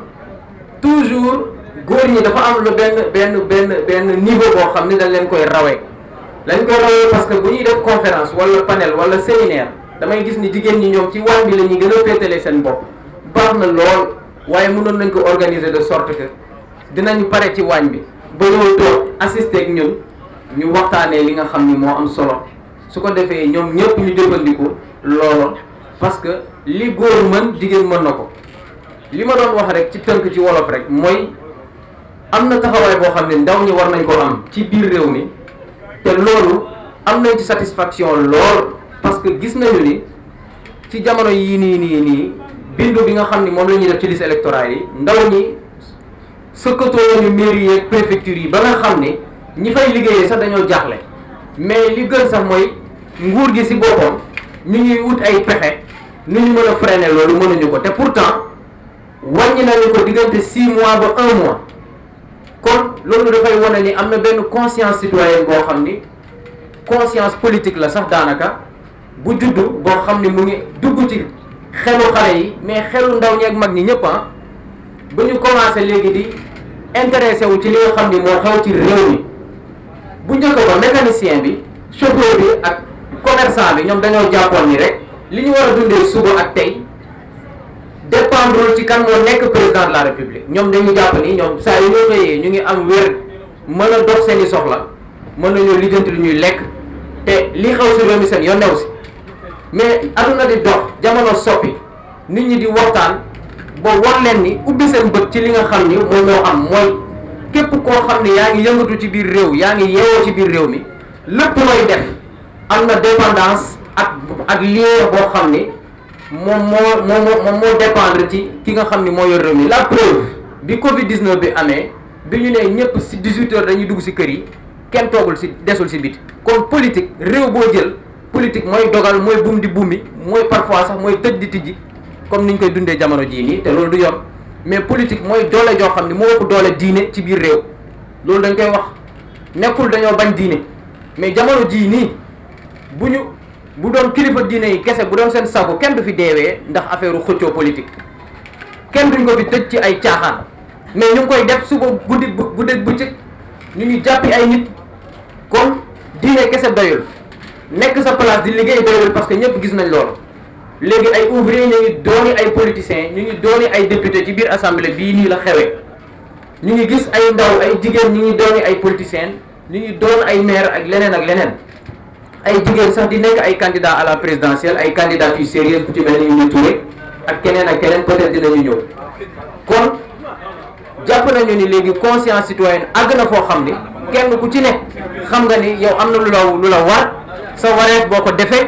toujours, nous devons le niveau pour nous donner lañ ko rawee parce que bu ñuy def conférence wala panel wala séminaire damay gis ni jigéen ñi ñoom ci waañ bi la ñuy gën a féetale seen bopp baax na lool waaye mënoon nañ ko organiser de sorte que dinañ pare ci waañ bi ba ñëw toog assister ak ñun ñu waxtaanee li nga xam ni moo am solo su ko defee ñoom ñëpp ñu jëfandiku loolu parce que li góor mën jigéen mën na ko li ma doon wax rek ci tënk ci wolof rek mooy am na taxawaay boo xam ne ndaw ñi war nañ ko am ci biir réew mi te loolu am nañ ci satisfaction lool parce que gis nañu ni ci jamono yii nii bindu bi nga xam ni moom la ñuy def ci liste électorale yi ndaw ñi sëkkatoo nañu mairie yeeg préfecture yi ba nga xam ni ñi fay liggéeyee sax dañoo jaaxle mais li gën sax mooy nguur gi ci boppam ñu ñuy wut ay pexe nu ñu mën a freiner loolu mënuñu ko te pourtant wàññi nañu ko diggante 6 mois ba 1 mois kon loolu dafay wane ni am na benn conscience citoyenne boo xam ni conscience politique la sax daanaka bu juddu boo xam ni mu ngi dugg ci xelu xale yi mais xelu ndaw ñi ak mag ñi ñëpp ba ñu commencé léegi di intéressé wu ci li nga xam ni moo xew ci réew mi bu njëkk ba mécanicien bi chauffeur bi ak commerçant bi ñoom dañoo jàppoon ni rek li ñu war a dundee suba ak tey dépendre ci kan moo nekk président de la république ñoom dañu jàpp ni ñoom saa yu ñoo xëyee ñu ngi am wér mën a dox seen i soxla mën nañoo lijjanti lu ñuy lekk te li xew si réew mi seen yoon new si mais aduna di dox jamono soppi nit ñi di waxtaan ba war leen ni ubbi seen bët ci li nga xam ni moom moo am mooy képp koo xam ne yaa ngi yëngatu ci biir réew yaa ngi yeewoo ci biir réew mi lépp looy def am na dépendance ak lien boo xam ni moom moo dépendre ci ki nga xam ni moo yor réew mi. La preuve bi Covid 19 bi amee bi ñu ne ñëpp si 18 heures dañuy dugg si kër yi kenn toogul si desul si biti kon politique réew boo jël politique mooy dogal mooy buum di buumi mooy parfois sax mooy tëj di tijji comme ni ñu koy dundee jamono jii nii te loolu du yoon mais politique mooy doole joo xam ne moo ëpp doole diine ci biir réew loolu dañ koy wax nekkul dañoo bañ diine mais jamono jii nii bu doon kilifa diine yi kese bu doon seen sago kenn du fi deewee ndax affaire xëccoo politique kenn duñ ko fi tëj ci ay caaxaan mais ñu ngi koy def suba guddeeg bëccëg ñu ngi jàppi ay nit kon diine kese doyul nekk sa place di liggéey doyul parce que ñëpp gis nañ loolu léegi ay ouvrier ñu ngi dooni ay politiciens ñu ngi dooni ay député ci biir assemblée bii nii la xewee ñu ngi gis ay ndaw ay jigéen ñu ngi dooni ay politiciens ñu ngi doon ay maire ak leneen ay jigéen sax di nekk ay candidat à la présidentielle ay candidatures sérieuses ku ci mel ni ñu Touré ak keneen peut-être dinañu ñëw kon jàpp nañu ni léegi conscience citoyenne àgg na foo xam ni kenn ku ci ne xam nga ni yow am na lu la war sa wareef boo ko defee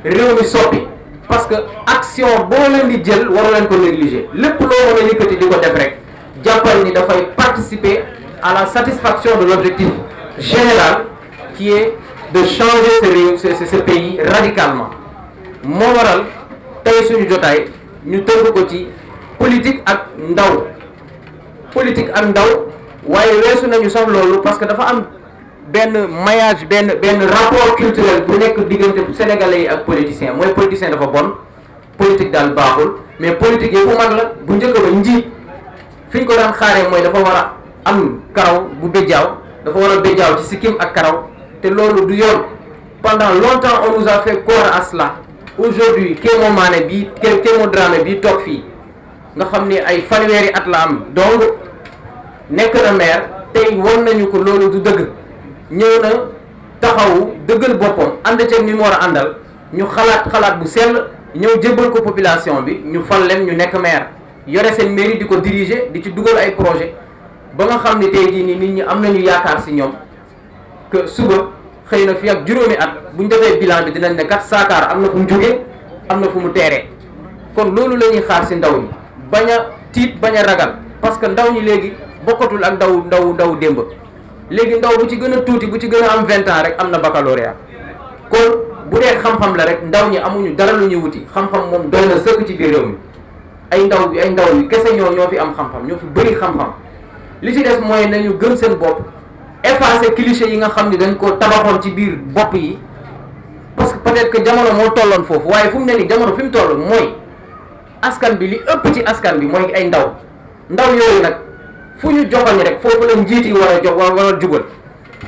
réew mi soppi parce que action boo leen di jël waru leen ko négliger lépp loo mën a yëkkati di ko def rek jàppal ni dafay participer à la satisfaction de l'objectif général qui est de changer ce pays radicalement moo waral tey suñu jotaay ñu tënk ko ci politique ak ndaw waaye weesu nañu sax loolu parce que dafa am benn maillage benn rapport culturel bu nekk diggante sénégalais yi ak politicien mooy politicien dafa bon politique daal baaxul mais politique yi bu mag la bu njëkk ba njiit fi ñu ko daan xaaree mooy dafa war a am karaw bu béjjaaw dafa war a béjjaaw ci sikkim ak karaw te loolu du yoon pendant longtemps on nous a fait croire à cela aujourd'hui Kémo Mané bii Kémo Dramé bii toog fii nga xam ni ay fanweeri at la am donc nekk na maire tey won nañu ko loolu du dëgg ñëw na taxawu dëggal boppam ànd ceeg ni mu war a àndal ñu xalaat bu sell ñëw jébbal ko population bi ñu fal leen ñu nekk maire yore seen mairie di ko diriger di ci dugal ay projet ba nga xam ne tey jii nii nit ñi am nañu yaakaar si ñoom que suba xëy na fi ak juróomi at bu ñu defee bilan bi dinañ ne kat Saakaar am na fu mu jógee am na fu mu teeree kon loolu la ñuy xaar si ndaw ñi bañ a tiit bañ a ragal parce que ndaw ñi léegi bokkatul ak ndaw démb léegi ndaw bu ci gën a tuuti bu ci gën a am 20 ans rek am na baccalauréat kon bu dee xam-xam la rek ndaw ñi amuñu dara lu ñuy wuti xam-xam moom doy na sëkk ci biir réew mi ay ndaw yi kese ñoo fi am xam-xam ñoo fi bëri xam-xam li ci des mooy nañu gëm seen bopp effacer cliché yi nga xam ni dañ ko tabaxoon ci biir bopp yi parce que peut-être que jamono moo tolloon foofu waaye fu mu ne nii jamono fi mu toll mooy askan bi li ëpp ci askan bi mooy ay ndaw yooyu nag fu ñu joxoñ rek foofu la njiit yi war a jubal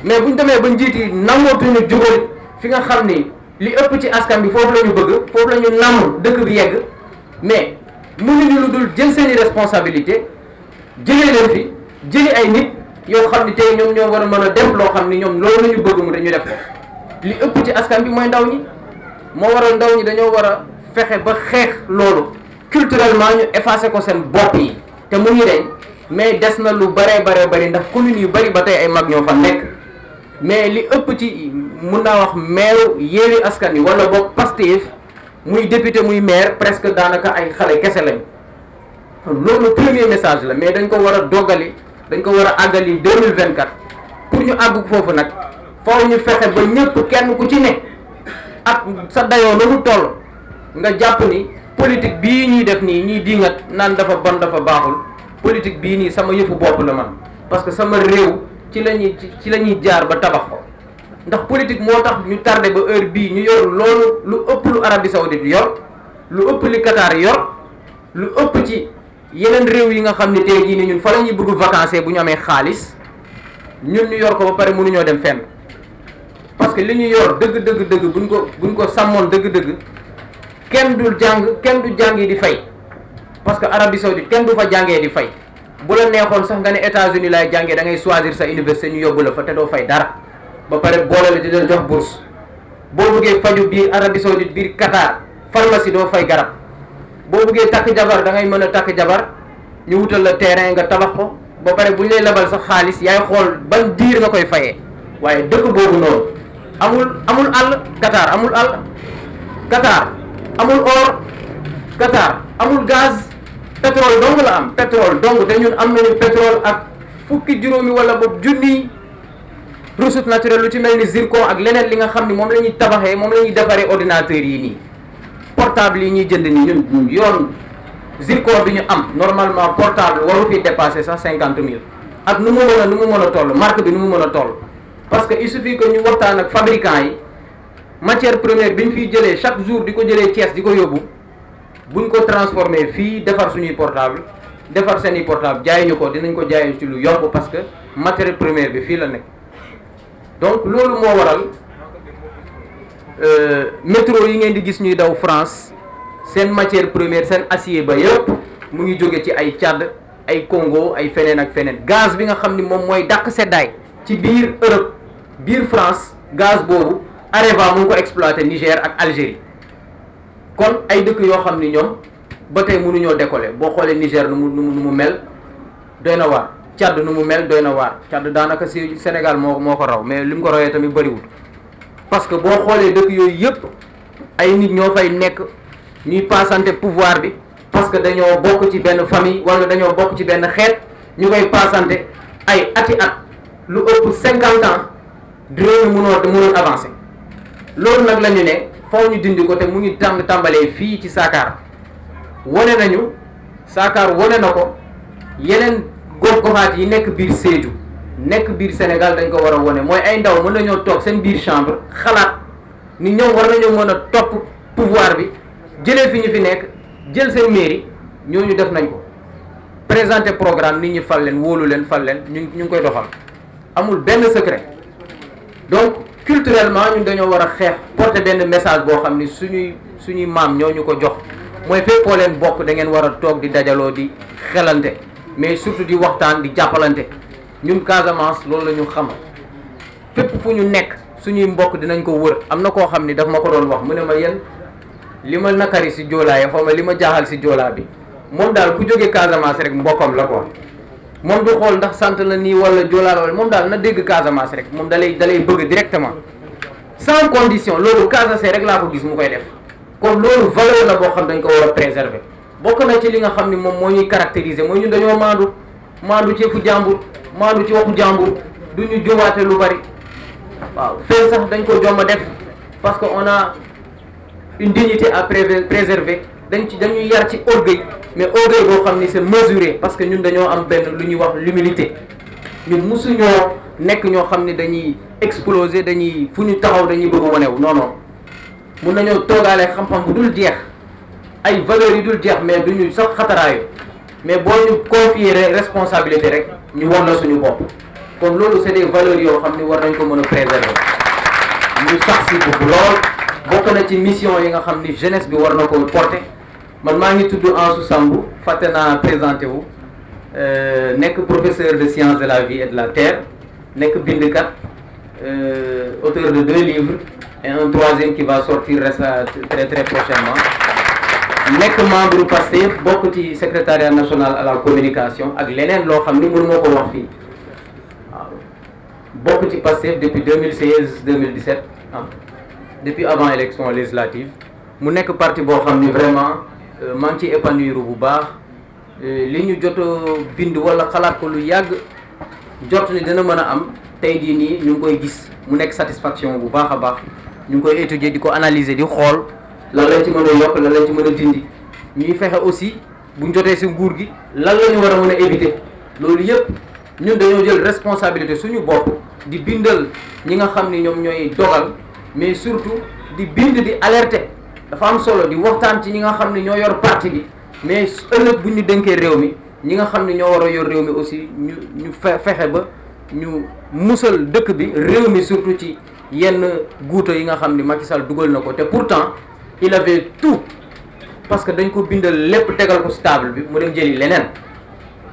mais bu ñu demee ba njiit yi nangootuñu jubal fi nga xam ni li ëpp ci askan bi foofu la ñu bëgg foofu la ñu namm dëkk bi yegg mais mënuñu lu dul jël seeni responsabilité jëlee leen fi jëli ay nit yoo xam ni tey ñoom ñoo war a mën a def loo xam ni ñoom loolu la ñu bëgg mu dañu def li ëpp ci askan bi mooy ndaw ñi moo waral ndaw ñi dañoo war a fexe ba xeex loolu culturellement ñu effacer ko seen bopp yi te mu ngi deñ mais des na lu bari ndax communes yu bari ba tey ay mag ñoo fa nekk mais li ëpp ci mun naa wax maire Yewwi Askan Wi wala boog Pastef muy député muy maire presque daanaka ay xale kese lañ loolu premier message la mais dañ ko war a doggali dañ ko war a àggali 2024 pour ñu àgg foofu nag faaw ñu fexe ba ñëpp kenn ku ci ne ak sa dayoo la mu toll nga jàpp ni politique bii ñuy def nii ñuy diingat naan dafa bon dafa baaxul politique bii nii sama yëfu bopp la man parce que sama réew ci la ñuy jaar ba tabax ko ndax politique moo tax ñu tardé ba heure bii ñu yor loolu lu ëpp lu Arabie Saoudite yor lu ëpp li Qatar yor lu ëpp ci yeneen réew yi nga xam ne tey jii ni ñun fa la ñuy bëgg vacances bu ñu amee xaalis ñun ñu yor ko ba pare mënuñoo dem fenn parce que li ñu yor dëgg buñ ko sàmmoon dëgg kenn du jàngi di fay parce que Arabie Saoudite kenn du fa jàngee di fay bu la neexoon sax nga ne États-Unis laay jàngee da ngay choisir sa université ñu yóbbu la fa te doo fay dara ba pare boole la di leen jox bourse boo bëggee faju biir Arabie Saoudite biir Qatar pharmacie doo fay garab boo bëggee takk jabar da ngay mën a takk jabar ñu wutal la terrain nga tabax ko ba pare bu ñu lay lebal sa xaalis yaay xool ban diir nga koy fayee waaye dëkk boobu noonu amul àll Qatar amul àll Qatar amul or Qatar amul gaz pétrole dong la am pétrole dong te ñun am nañu pétrole ak fukki juróomi wala boobu junniy ressource naturelle lu ci mel ni zircon ak leneen li nga xam ni moom la ñuy tabaxee moom la ñuy defaree ordinateurs yi nii portable yi ñuy jënd nii ñun yoon zircon bi ñu am normalement portable waru fi dépasser sax 50 000 ak nu mu mën a toll marque bi nu mu mën a toll parce que il suffit que ñu waxtaan ak fabricant yi matière première bi ñu fiy jëlee chaque jour di ko jëlee Thiès di ko yóbbu buñ ko transformé fii defar suñuy portable defar seeni portable jaay ñu ko dinañ ko jaay ci lu yomb parce que matière première bi fii la nekk donc loolu moo waral métro yi ngeen di gis ñuy daw France seen matière première seen acier ba yëpp mu ngi jóge ci ay Tchad ay Congo ay feneen ak feneen gaz bi nga xam ni moom mooy dàq seddaay ci biir Europe biir France gaz boobu Areva mu ngi ko exploité Niger ak Algérie kon ay dëkk yoo xam ni ñoom ba tey mënuñoo décoller boo xoolee Niger nu mu mel doy na waar Tchad nu mu mel doy na waar Tchad daanaka si Sénégal moo ko raw mais li mu ko rawee tamit bëriwul parce que boo xoolee dëkk yooyu yëpp ay nit ñoo fay nekk ñuy passante pouvoir bi parce que dañoo bokk ci benn famille wala dañoo bokk ci benn xeet ñu koy passante ay ati at lu ëpp 50 ans réew mi mënoon avancer loolu nag la ñu ne faw ñu dindi ko te mu ngi tàmbalee fii ci Saakaar wane nañu Saakaar wane na ko yeneen gox-goxaat yi nekk biir Sédhiou nekk biir Sénégal dañ ko war a wane mooy ay ndaw mën nañoo toog seen biir chambre xalaat ni ñoom war nañoo mën a topp pouvoir bi jëlee fi ñu fi nekk jël seen mairie ñooñu def nañ ko présenter programme nit ñi fal leen wóolu leen fal leen ñu ngi koy doxal amul benn secret donc culturellement ñun dañoo war a xeex porter benn message boo xam ni suñuy maam ñoo ñu ko jox mooy fépp foo leen bokk da ngeen war a toog di dajaloo di xelante mais surtout di waxtaan di jàppalante ñun Casamance loolu la ñu xam fépp fu ñu nekk suñuy mbokk dinañ ko wër am na koo xam ni daf ma ko doon wax mu ne ma yéen li ma nakari si joolaa yi xaw ma li ma jaaxal si joolaa bi moom daal ku jógee Casamance rek mbokkam la ko moom du xool ndax sant la nii wala joolaa la wala moom daal na dégg Casamance rek moom dalay bëgg directement sans condition loolu Casamance rek laa ko gis mu koy def kon loolu valeur la boo xam dañ ko war a préserver bokk na ci li nga xam ni moom moo ñuy caractériser mooy ñun dañoo maandu ci fu jàmbur maandu ci waxu jàmbur du ñu jowaate lu bari waaw fee sax dañ ko jomma def parce que on a une dignité à préserver dañuy yar ci orgueil mais orgueil boo xam ni c'est mesuré parce que ñun dañoo am benn lu ñuy wax l'humilité ñun musuñoo nekk ñoo xam ni dañuy exploser dañuy fu ñu taxaw dañuy bëgg a wanewu non non mun nañoo toogaale xam-xam bu dul jeex ay valeurs yu dul jeex mais duñu sax xataraayu mais boo ñu confier responsabilité rek ñu won la suñu bopp kon loolu c'est des valeurs yoo xam ni war nañ ko mën a préserver ñu sax si bu lool bokk na ci mission yi nga xam ni jeunesse bi war na ko porter man maa ngi tudd Ansou Sambou fàtte naa présenté wu nekk professeur de sciences de la vie et de la terre nekk bindkat auteur de 2 livres et un 3e qui va sortir très très prochainement nekk membre Pastef bokk ci secrétariat national à la communication ak leneen loo xam ni mënu moo ko wax fii waaw bokk ci Pastef depuis 2016 2017 depuis avant élection législative mu nekk parti boo xam ni vraiment maa ngi ciy épanouir bu baax li ñu jot bind wala xalaat ko lu yàgg jot ni dina mën a am tey jii nii ñu ngi koy gis mu nekk satisfaction bu baax a baax ñu ngi koy étudier di ko analyser di xool lan lañ ci mën a yokk lan lañ ci mën a dindi ñuy fexe aussi buñ jotee si nguur gi lan la ñu war a mën a éviter loolu yëpp ñun dañoo jël responsabilité suñu bopp di bindal ñi nga xam ni ñoom ñooy dogal mais surtout di bind di alerter dafa am solo di waxtaan ci ñi nga xam ne ñoo yor parti bi mais ëllëg bu ñu dénkee réew mi ñi nga xam ne ñoo war a yor réew mi aussi ñu fexe ba ñu musal dëkk bi réew mi surtout ci yenn guuta yi nga xam ni Macky Sall dugal na ko te pourtant il avait tout parce que dañ ko bindal lépp tegal ko stable bi mu dem jëli leneen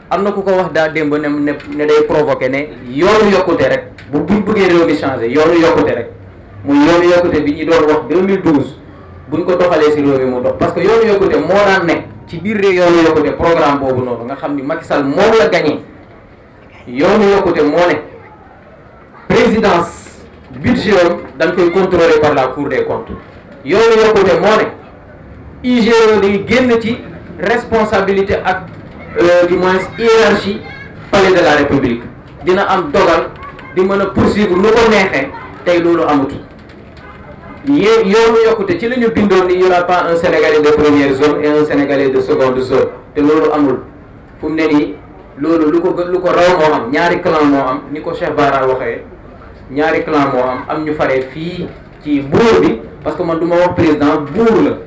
am na ku ko wax daa démb ne day provoqué ne yoonu yokkute rek buñ bëggee réew mi changé yoonu yokkute rek muy yoonu yokkute bi ñu doon wax 2012 buñ ko doxalee si réew mi mu dox parce que yoonu yokkute moo daan nekk ci biir réew yoonu yokkute programme boobu noonu nga xam ni Macky Sall moom la gagné yoonu yokkute moo ne présidence budget am dañ koy contrôler par la Cour des comptes yoonu yokkute moo ne IGE day génn ci responsabilité ak du moins hiérarchie palais de la République dina am dogal di mën a poursuivre lu ko neexee tey loolu amut yoonu yokkute ci la ñu bindoon ni il n'y aura pas un Sénégalais de première zone et un Sénégalais de seconde zone te loolu amul fu mu ne nii loolu lu ko raw moo am ñaari clan moo am ni ko Cheikh Bara waxee ñaari clan moo am ñu faree fii ci buur bi parce que man du ma wax président buur la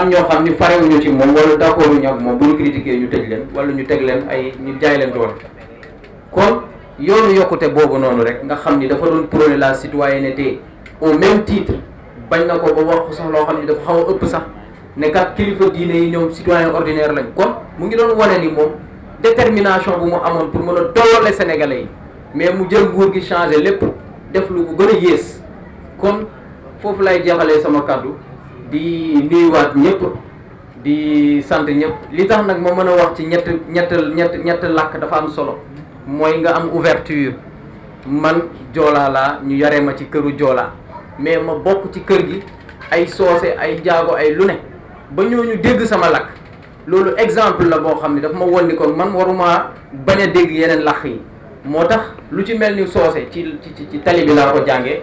am ñoo xam ni farewuñu ci moom wala d'accord ñu ak moom bu ñu critiquer ñu tëj leen wala ñu teg leen ñu jaay leen doole kon yoonu yokkute boobu noonu rek nga xam ni dafa doon prôner la citoyenneté au même titre bañ na ko ba wax sax loo xam ni dafa xaw a ëpp sax ne kat kilifa diine yi ñoom citoyen ordinaire lañ kon mu ngi doon wane ni moom détermination bu mu amoon pour mën a tollale sénégalais yi mais mu jël nguur gi changé lépp def lu ko gën a yées kon foofu lay jeexalee sama kàddu di nuyuwaat ñëpp di sant ñëpp li tax nag ma mën a wax ci ñett làkk dafa am solo mooy nga am ouverture man joolaa laa ñu yaree ma ci këru joolaa mais ma bokk ci kër gi ay soose ay jaago ay lu ne ba ñooñu dégg sama làkk loolu exemple la boo xam ne dafa ma won ni kon man waruma bañ a dégg yeneen làkk yi moo tax lu ci mel ni soose ci tali bi laa ko jàngee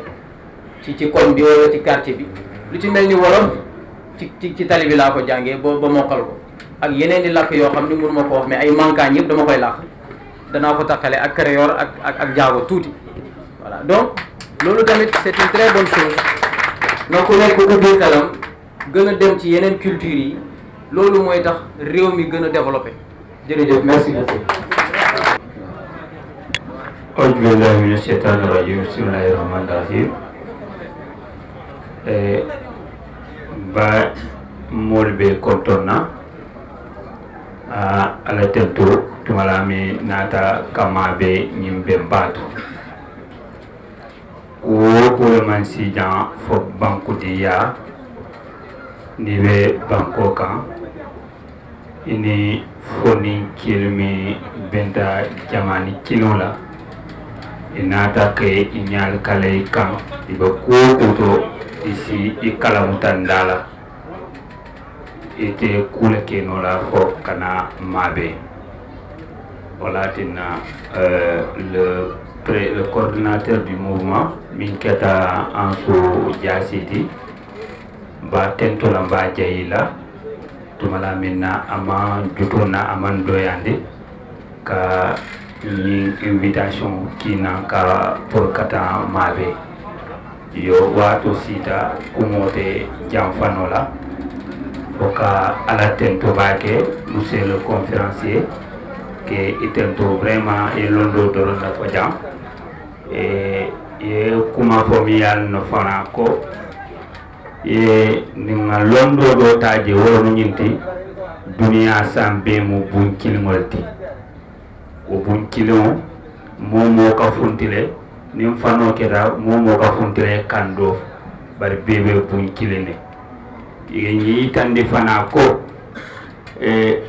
ci koñ bi wala ci quartier bi lu ci mel ni wolof ci tali bi laa ko jàngee ba mokkal ko ak yeneen i làkk yoo xam ne mënu ma ko wax mais ay mankaañ yëpp dama koy làkk danaa ko takkale ak créole ak jaago tuuti voilà donc loolu tamit c'est une très bonne chose na ku nekk ubbi xelam gën a dem ci yeneen culture yi loolu mooy tax réew mi gën a développé jërëjëf merci beaucoup. auzu billahi mina shaytaani rajim bismillahi rahmani rahim ba molɓe kontonna ala tentu tumalami nata kamaɓe ñimɓe mbato kuwo man sijan fo bankude ya ndi ɓe banko kan ini fonin kilmi benta jamani kilola inata ke inyal kalay kan iba kuto isi ikalamutan dala ite kula kenola fo kana mabe walatina le coordinateur du mouvement Minketa Ansou Diasiti ba tentola ba jayila tumala minna ama jutuna aman doyande ka ni invitation kina ka pour kata mabe yo wato sita kumote jamfanola foka ala tento bake monsieur le conférencier que itento vraiment e londo doro na fo jam e kuma fo mi yal no fana ko e ninga londo do taje wonu nyinti duniya sambe mu bun kilingolti o bun kilimo momo ka funtile nim fano keda momo ka funtile kando bari bebe bun kilene yi tandi fana ko e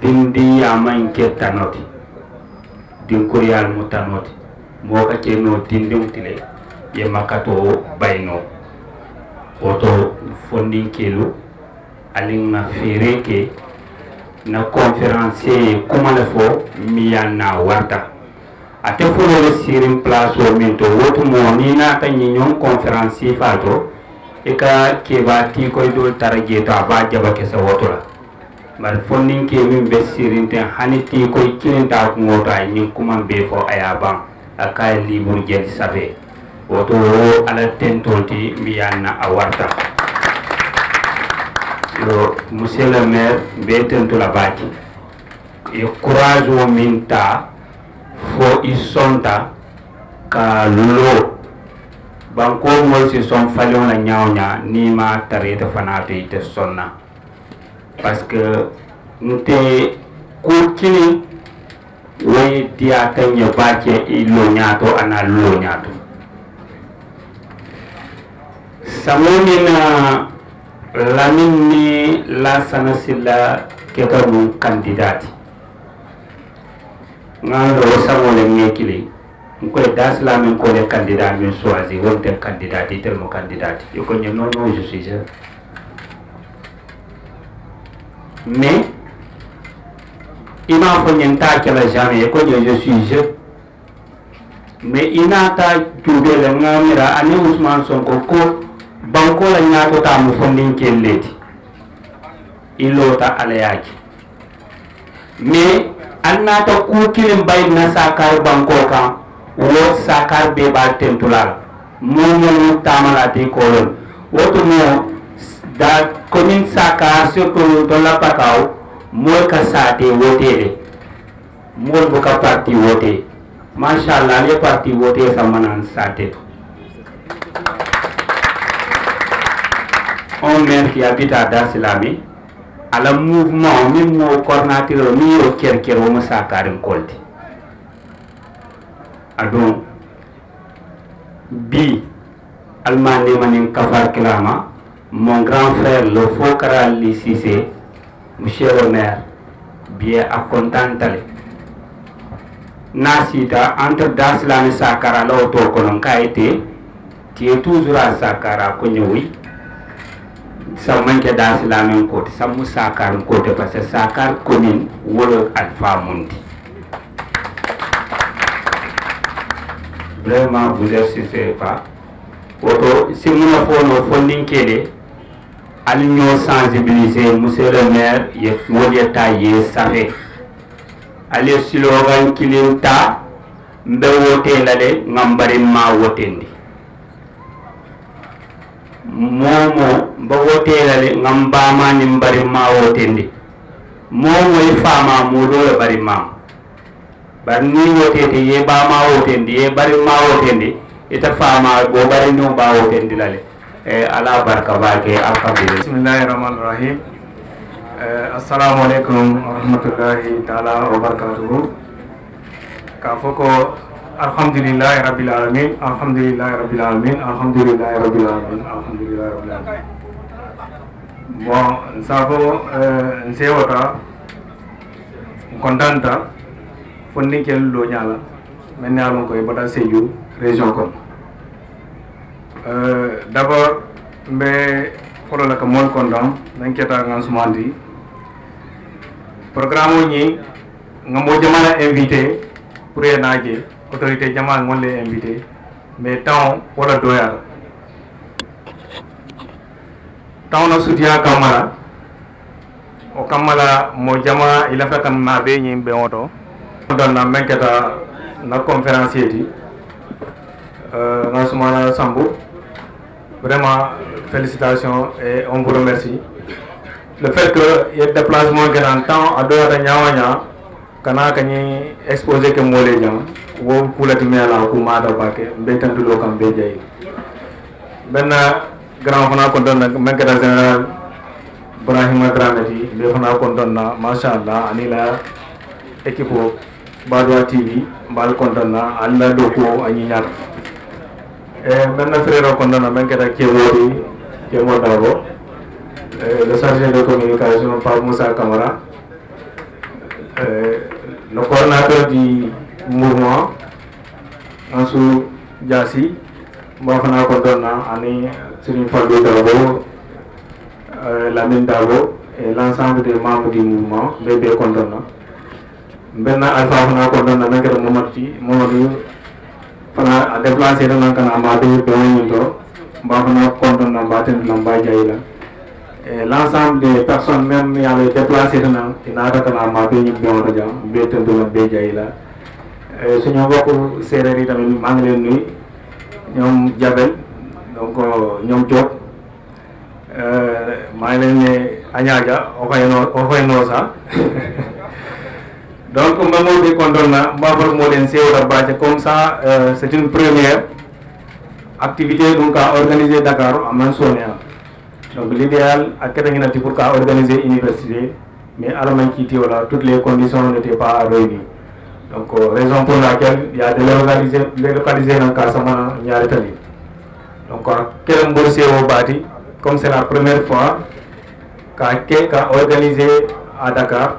dindi ya manke tanoti din koryal mutanoti mo ka keno dindum tile ye makato bayno oto fondin kelu alin na fereke na conférencier kuma le fo miyana warta ate folo le sirin place o minto woto mo ni na ta ñiñon conférencier fato e ka keba ti koy do taraje to ba jaba ke sa woto la bar fondin ke min be sirin ten hani ti koy kilinta ko ngota ñin kuma be fo ayaba akay libre jel savé woto ala tentolti miyana a warta yo monsieur le maire be tentola baki e courage o minta fo i sonta ka lo banko mol si son falion la ñawña ni ma tarete fanato ite sonna parce que nte ko kini way dia tanya bake i lo ñato ana lo ñato samomina lamin ni la sanasilla keta mun kandidati ngalo samole ngekili ngoy das la min ko le candidat min choisi wonte candidati tel mo candidati yo ko non non je suis jeune mais il m'a faut nyenta que la jamais ko je suis jeune mais inata jubele ngamira ani Ousmane Sonko ko banko la nyato ta mu fondin kelleti ilota alayaji mais annata ku kilim bay na sakar banko kan wo sakar be bal tentulal mo tamalati kolon woto mo da commune Sakar surtout dans la Pakao mo ka sate wotere mo bu ka parti wote machallah les partis votés samanan sate on maire qui habite à Dar Salami à la mouvement même mo coordinateur mi o kerkero mo Sakar kolti adon bi almane manin kafar kilama mon grand frère le Fokara Lississé monsieur le maire bien à contentale nasita entre Daslan et Sakara là autour qu'on a été tu es toujours à Sakara konyoui ça manque Daslan côté ça mou Sakar côté parce que Sakar commune wolo alpha mundi vraiment vous exercez pas auto si mon affaire fonding kélé alño sensibiliser monsieur le maire ye wolieta ye safe ale slogan kilinta mbe wote lale ngambari ma wotendi momo mbe wote lale ngambama ni mbari ma wotendi momo ifama mudo bari mam bar ni wote ye ba ma wotendi ye bari ma wotendi ita fama go bari no ba wotendi lale ala barka bake alhamdulillah bismillahirrahmanirrahim assalamu alaikum warahmatullahi taala wabarakatuh ka foko alhamdulillahi rabbil alamin alhamdulillahi rabbil alamin alhamdulillahi rabbil alamin alhamdulillahi rabbil alamin bon safo nsewota contenta fonni kel lo nyala men nyalon ko e bata Sédhiou région kon d'abord mais folo la ko mon kondam nan keta ngan sumandi programme ni ngamo jamana invité pour yenaje autorité jamana ngol les invité mais temps wala doyar temps na soutien kamara o kamala mo jama ila fa kan na be nyim be oto don na men keta na conférencier ti ngan sumana sambu vraiment félicitations et on vous remercie. Le fait que il y a des déplacements qui en temps à deux à Nyawanya, kana kani exposé que moi les gens, ou pour la timé à la kuma da baké, bétan tout le camp béjaï. Ben grand fana konton na mekata général Brahima Dramati, be fana konton na machallah anila équipe Badwa TV, bal konton na alla doko anyinyar. Maintenant frère condamné même que Kémo Dabo, le chargé de communication par Moussa Kamara, le coordinateur du mouvement Ansou Diassi, Mouafana condamné Ani Sérine Fadou Dabo, Lamine Dabo et l'ensemble des membres du mouvement bébé condamné. Maintenant Alpha Fana condamné même que Momadou fana a déplacé dans kana mabé bonito mbafana konton na baten lamba jayla et l'ensemble des personnes même y avait déplacé dans inata kana mabé ni bonito jam beten do be jayla suñu bokku séréri tamit ma ngi len nuy ñom jabel donc ñom jot ma ngi len né añaja o fayno sa donc Mamadou de Kondona, comme ça, c'est une première activité donc à organiser Dakar à Mansonia. Donc l'idéal à Kétangina pour organiser l'université, mais à la main qui toutes les conditions n'étaient pas réunies. Donc raison pour laquelle il y a de localiser dans Kasama Nyaretali. Donc quel boursier au bâti, comme c'est la première fois qu'a organisé à Dakar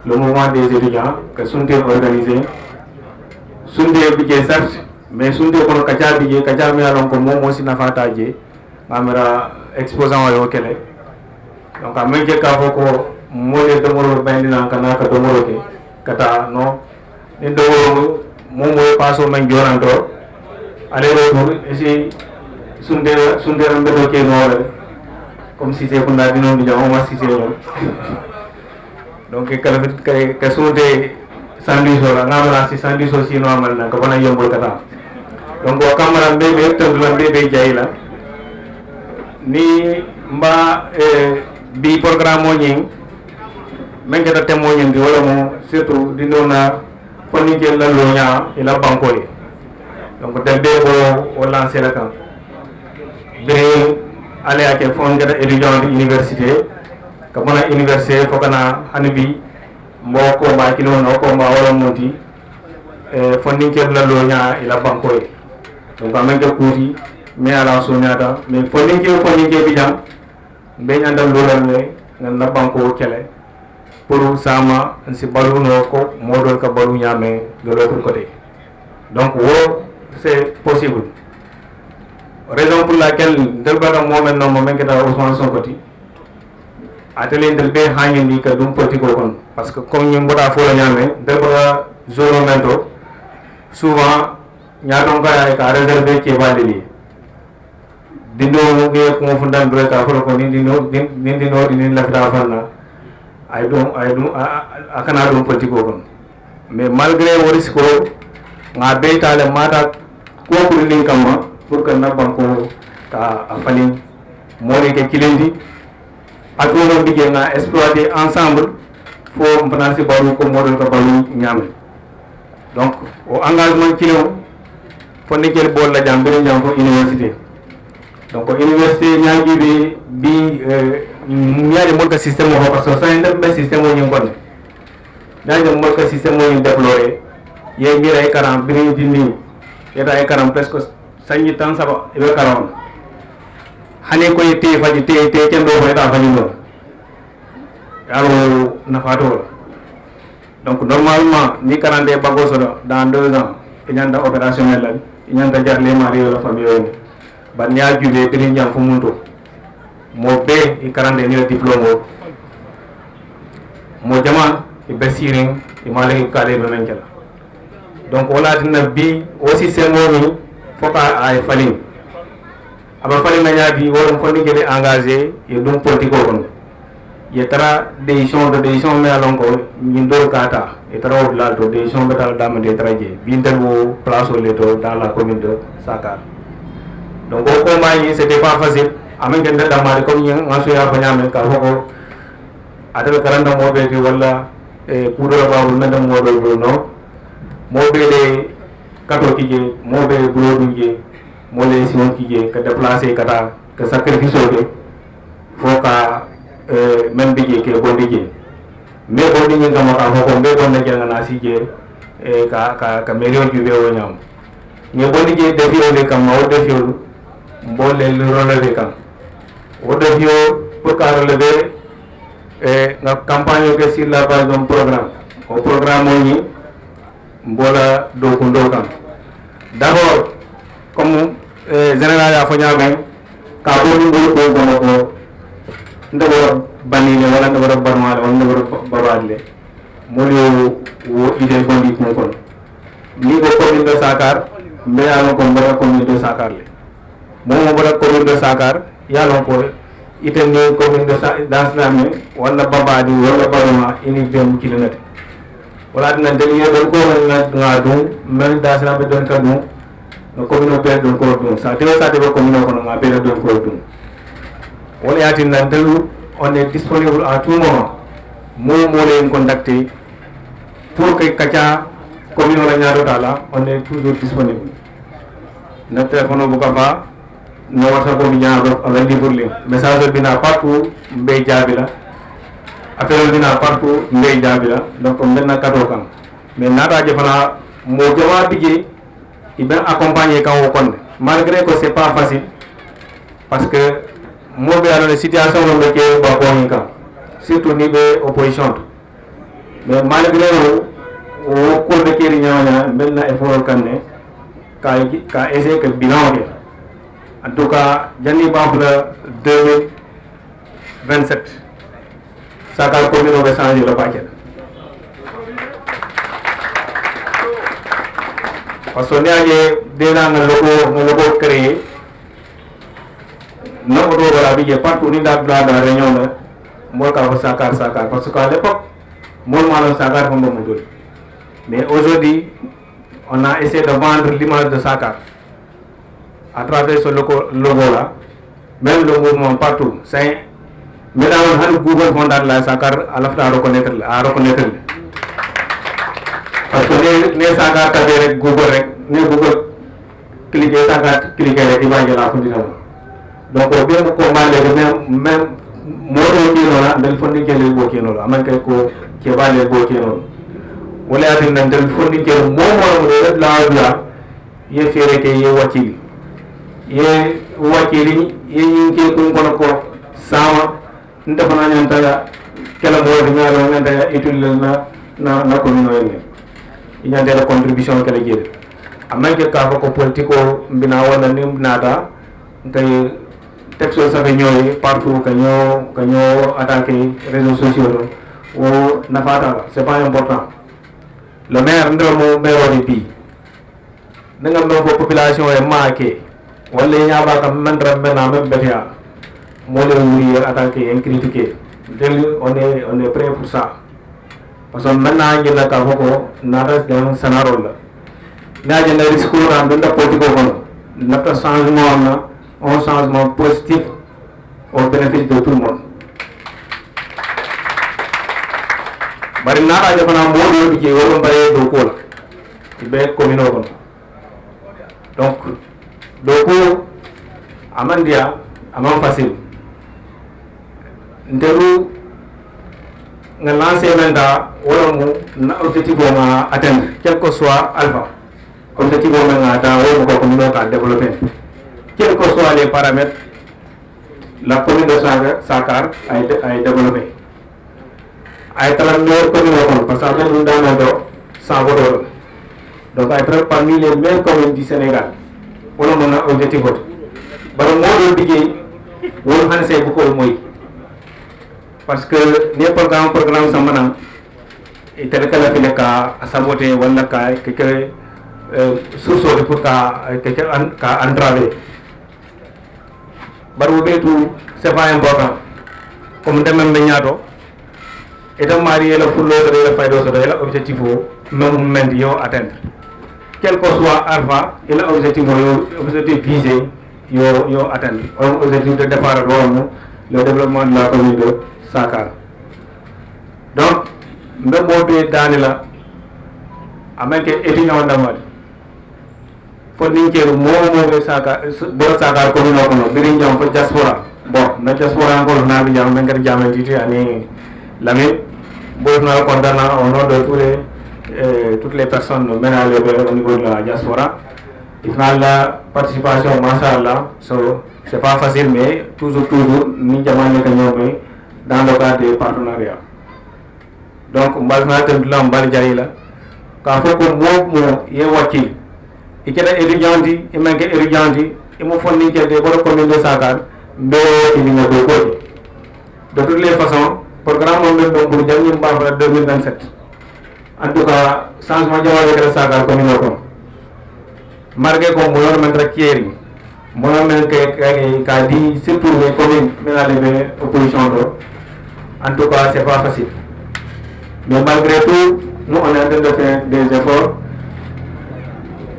le mouvement des étudiants que sont organisés, sont des budgets certes, mais sont des budgets kacha mais alors comme moi aussi n'a pas taillé, caméra exposant au Kélé. Donc à même que Kavoko, moi les deux mots ben dans Kanaka de Moroke, Kata non, les deux moom mooy paso men jonanto aller retour esi sundera mbeɗo ke noore comme si c'est kunda dinon di jam oma si c'est non donc kala fit ka sunde sandiso la ngamala si sandiso si no amal na ko bana yombol kata donc o kamara be tandula be jayla ni mba bi programme o ñing men kata temo ñing wala mo surtout di nona fonni ke la loña ila banko yi donc del be o lancer la kan be ale ake fon gata étudiant di université ka bona université fokana hanibi mboko ba kilo no ko ma wala monti fonni ke la loña ila banko yi donc amen ke kuti me ala soñata mais fonni ke bijam be ñandal lolan ne na banko kele pour sama si balu no ko modol ka balu ñame de l'autre côté donc wo c'est possible raison pour laquelle ndel bada momen no momen ke da Ousmane Sonko ti atelier ndel be hangi ni ka dum politique ko kon parce que comme ñu mboda fo la ñame ndel bada zone mento souvent ñaadon ka ka réserver ke bandeli dindo ngi ko fundan do ka ko ni la fita fanna ay dum akana dum politique ko mais malgré o risque nga be tale mata ko ko ni kama pour que na banko ka afani moni ke kilendi atono dige na exploiter ensemble fo mpanasi baru ko model ka balu ñame donc o engagement kilo fo ne kel bol la jambe ñam ko université donc université ñaagi bi ñaari mo ka système o parce que ça ndem be système o ñu ngone ñaari mo ka système o ñu déployer ye ngira ay karam bi ñu dindi yeta ay karam presque sañi tan saba ibe karam hane ko yete faji te kendo ko eta faji no yaro na fato donc normalement ni karande bago so dans 2 ans ñanda opérationnel la ñanda jarle mari la famille ban nya jube bi ñam fu munto mo be i karande ni diplôme mo jama i basiring i male kale be men kala donc wala dina bi aussi c'est mo foka ay falin aba falin na ñaadi woron fonni gele engagé e dum politique ko ye tara décision me alon ko ñin do kata e tara o la do décision be tal dama de traje bi ndel wo place au leto dans la commune de Sakar donc au combat c'était pas facile amen ken da mari comme ñi ngaso ya fa ñame ka ko adal karanda mo be wala e kudo la bawu na dem mo do no mo be de kato kije mo be bulo duje mo le sion kije ka déplacer kata ka sacrifice ke foka même bije ke bo bije mais bo ni ngam ka ko be bo na janga na sije e ka merion jube o nyam ni bo ni je defio le kam o defio bo le relever kam o defio pour ka relever na campagne ke sur la base d'un programme o programme ni mbola do ko ndo kam d'abord comme général ya fo ñame ka bo ni ngol ko ndaboro banile wala ndaboro barmale wala ndaboro babadle molo wo ide bondi ko kon ni ko commune de Sakar mbe yalo ko mbara commune de Sakar le mo mbara commune de Sakar yalo ko ite ni commune de Daslame wala babadi wala barma ini dem kilomètre wala dina delier don ko na ngadu mel Daslame don ka dum no commune pe don ko dum sa te ko commune ko na be don ko dum on est disponible à tout moment mo les contacter pour que kacha commune la ñaado tala on est toujours disponible notre téléphone bu kafa no wata ko mi ñaado ala livre message bina partout mbey jabila appel bina partout mbey jabila donc menna kato kam mais nata jefana mo jama bigi iben accompagner kan o konde malgré que c'est pas facile parce que mo be ala situation no be ke ba ko hinka surtout ni be opposition mais malgré o ko de ke nyanya benna effort kanne ka essayer que bilan en tout cas janni ba pour 2027 Sakar commune va changer le paquet parce que on déjà un logo créé non on doit la partout ni dans la réunion là moi quand Sakar parce qu'à l'époque moi le Sakar comme mon mais aujourd'hui on a essayé de vendre l'image de Sakar à travers ce logo là, même le mouvement partout. C'est maintenant on a Google fondé la Sakar à la fois à reconnaître. Parce que les Sakar avec Google, cliquer Sakar, cliquer les images de la fondation. Donc au bien comment même moi on dit le fondé qui est le beau qui est là, même qui va le beau qui est là. On a dit que le fondé qui est moi là, il fait que il est wakili. Ye wakili ye ke kun kono ko sama ndefana nyanta kala mo nyaro ngenda étude na ko no yene inyande la contribution kala jede amanke ka ko politico mbina wala ni nada tay texto sa ñoy partout kanyo attaquer réseaux sociaux o nafata c'est pas important le maire ndemo maire de bi nga ndo population e marqué wala ñaba kam man rambe na même betia mo le wuri attaquer et critiquer on est prêt pour ça parce que maintenant ñu la ka ko nada dans scénario la na je na risque na do politique ko notre changement un changement positif au bénéfice de tout le monde bari na ra jafana mo do di woro bare do ko la be commune ko donc amandia amam facile ndelu nga lancer menda wala mu na objectif ma atteindre quel que soit alpha objectif ma nga ta wo ko commune ka développer quels que soient les paramètres la commune de Sakar a développé a été la meilleure commune parce que nous dans sans voter donc a été parmi les meilleures communes du Sénégal on a objectif vote baro mo do liggéey won xane say bu ko moy parce que les programme samana et tel que la fi ka saboter wala ka que source de pour ka entraver baro betu c'est pas important comme demem be ñaato et de marier le fullo de la faydo so de la objectif même moment yo atteindre quel que soit alpha il a objectif visé yo atteindre objectif de départ le développement de la commune de Sakar donc même mobile danila amake étudiant ndamal fo ninke mo Sakar bo Sakar commune ko birin jam fo diaspora bon na diaspora ngol na bi jam ngar jam titi ani Lamine bo na condamna au nom de toutes les personnes menacées au niveau de la diaspora. Il a la participation, mashallah, c'est pas facile, mais toujours, nous avons dans le cadre des partenariats. Donc, on va faire un plan, quand il faut que moi, il y ait wakil. Il y a des étudiants, il y a des étudiants, il me faut des bonnes communes de Sakar, mais il y a des côtés. De toutes les façons, le programme pour 2027. En tout cas, changement de la Sakar commune. Marqué comme mon nom est Kieri, mon nom est Kadi, surtout les communes, mais les oppositions. En tout cas, c'est pas facile. Mais malgré tout, nous on est en train de faire des efforts.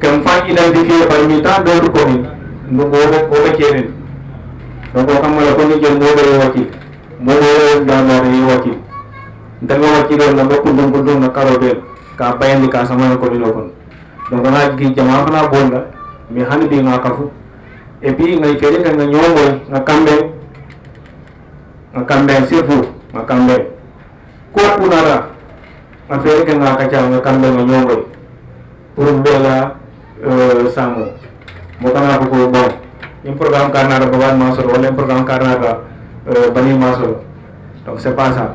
Comme faut identifier parmi tant d'autres communes, nous avons Kieri. Donc, on a la commune qui est Wakil, Wakil. Nous wakil na karobel ka bayandi ka sama ko dino kon donc na gi jama na bonda mi hanidi nga kafu et puis ngay fere nga ñomoy nga kambe sefu nga kambe ko punara nga fere nga ka ca nga kambe nga ñomoy pour bela samo mo kana ko bon un programme karnara baban masoro wala un programme karnara bani masoro donc c'est pas ça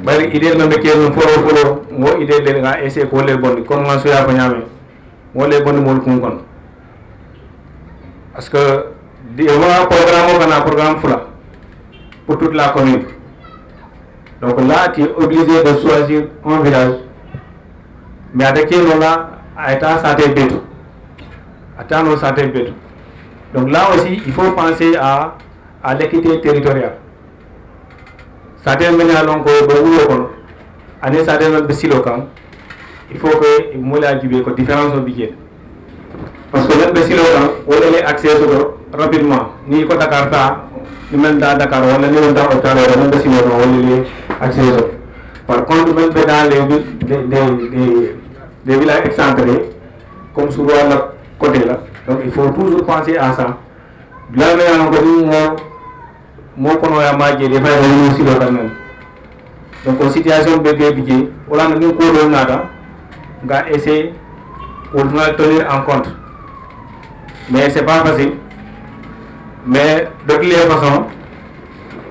bari idée na be kenu folo mo idée le nga essayer ko le bon comme nga so ya fa ñame mo le bon mo ko kon parce que di un programme fula pour toute la commune donc là tu es obligé de choisir un village mais avec qui on a à état santé béto. Attendre santé béto. Donc là aussi, il faut penser à l'équité territoriale. Santé ménalon ko bobulo kono. Ane santé non besilo kam. Il faut que moula djibé ko différence au budget. Parce que même besilo kam, on a accès rapidement. Ni ko Dakar ta, ni même dans Dakar, on a ni dans hôpital, on a besilo on a accès. Par contre, même dans les villages excentrés, comme souvent la côté là, donc il faut toujours penser à ça. Là, moi, on a marqué des frères aussi localement. Donc, en situation de budget, on a nous cours nada, on va essayer de tenir en compte. Mais c'est pas facile. Mais de toutes les façons,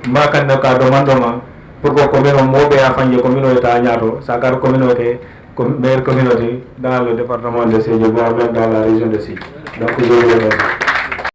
je demande pour que la communauté a fait une communauté à Niato, ça a une communauté, meilleure communauté dans le département de Sédhiou, dans la région de Sédhiou. Donc, je vous remercie.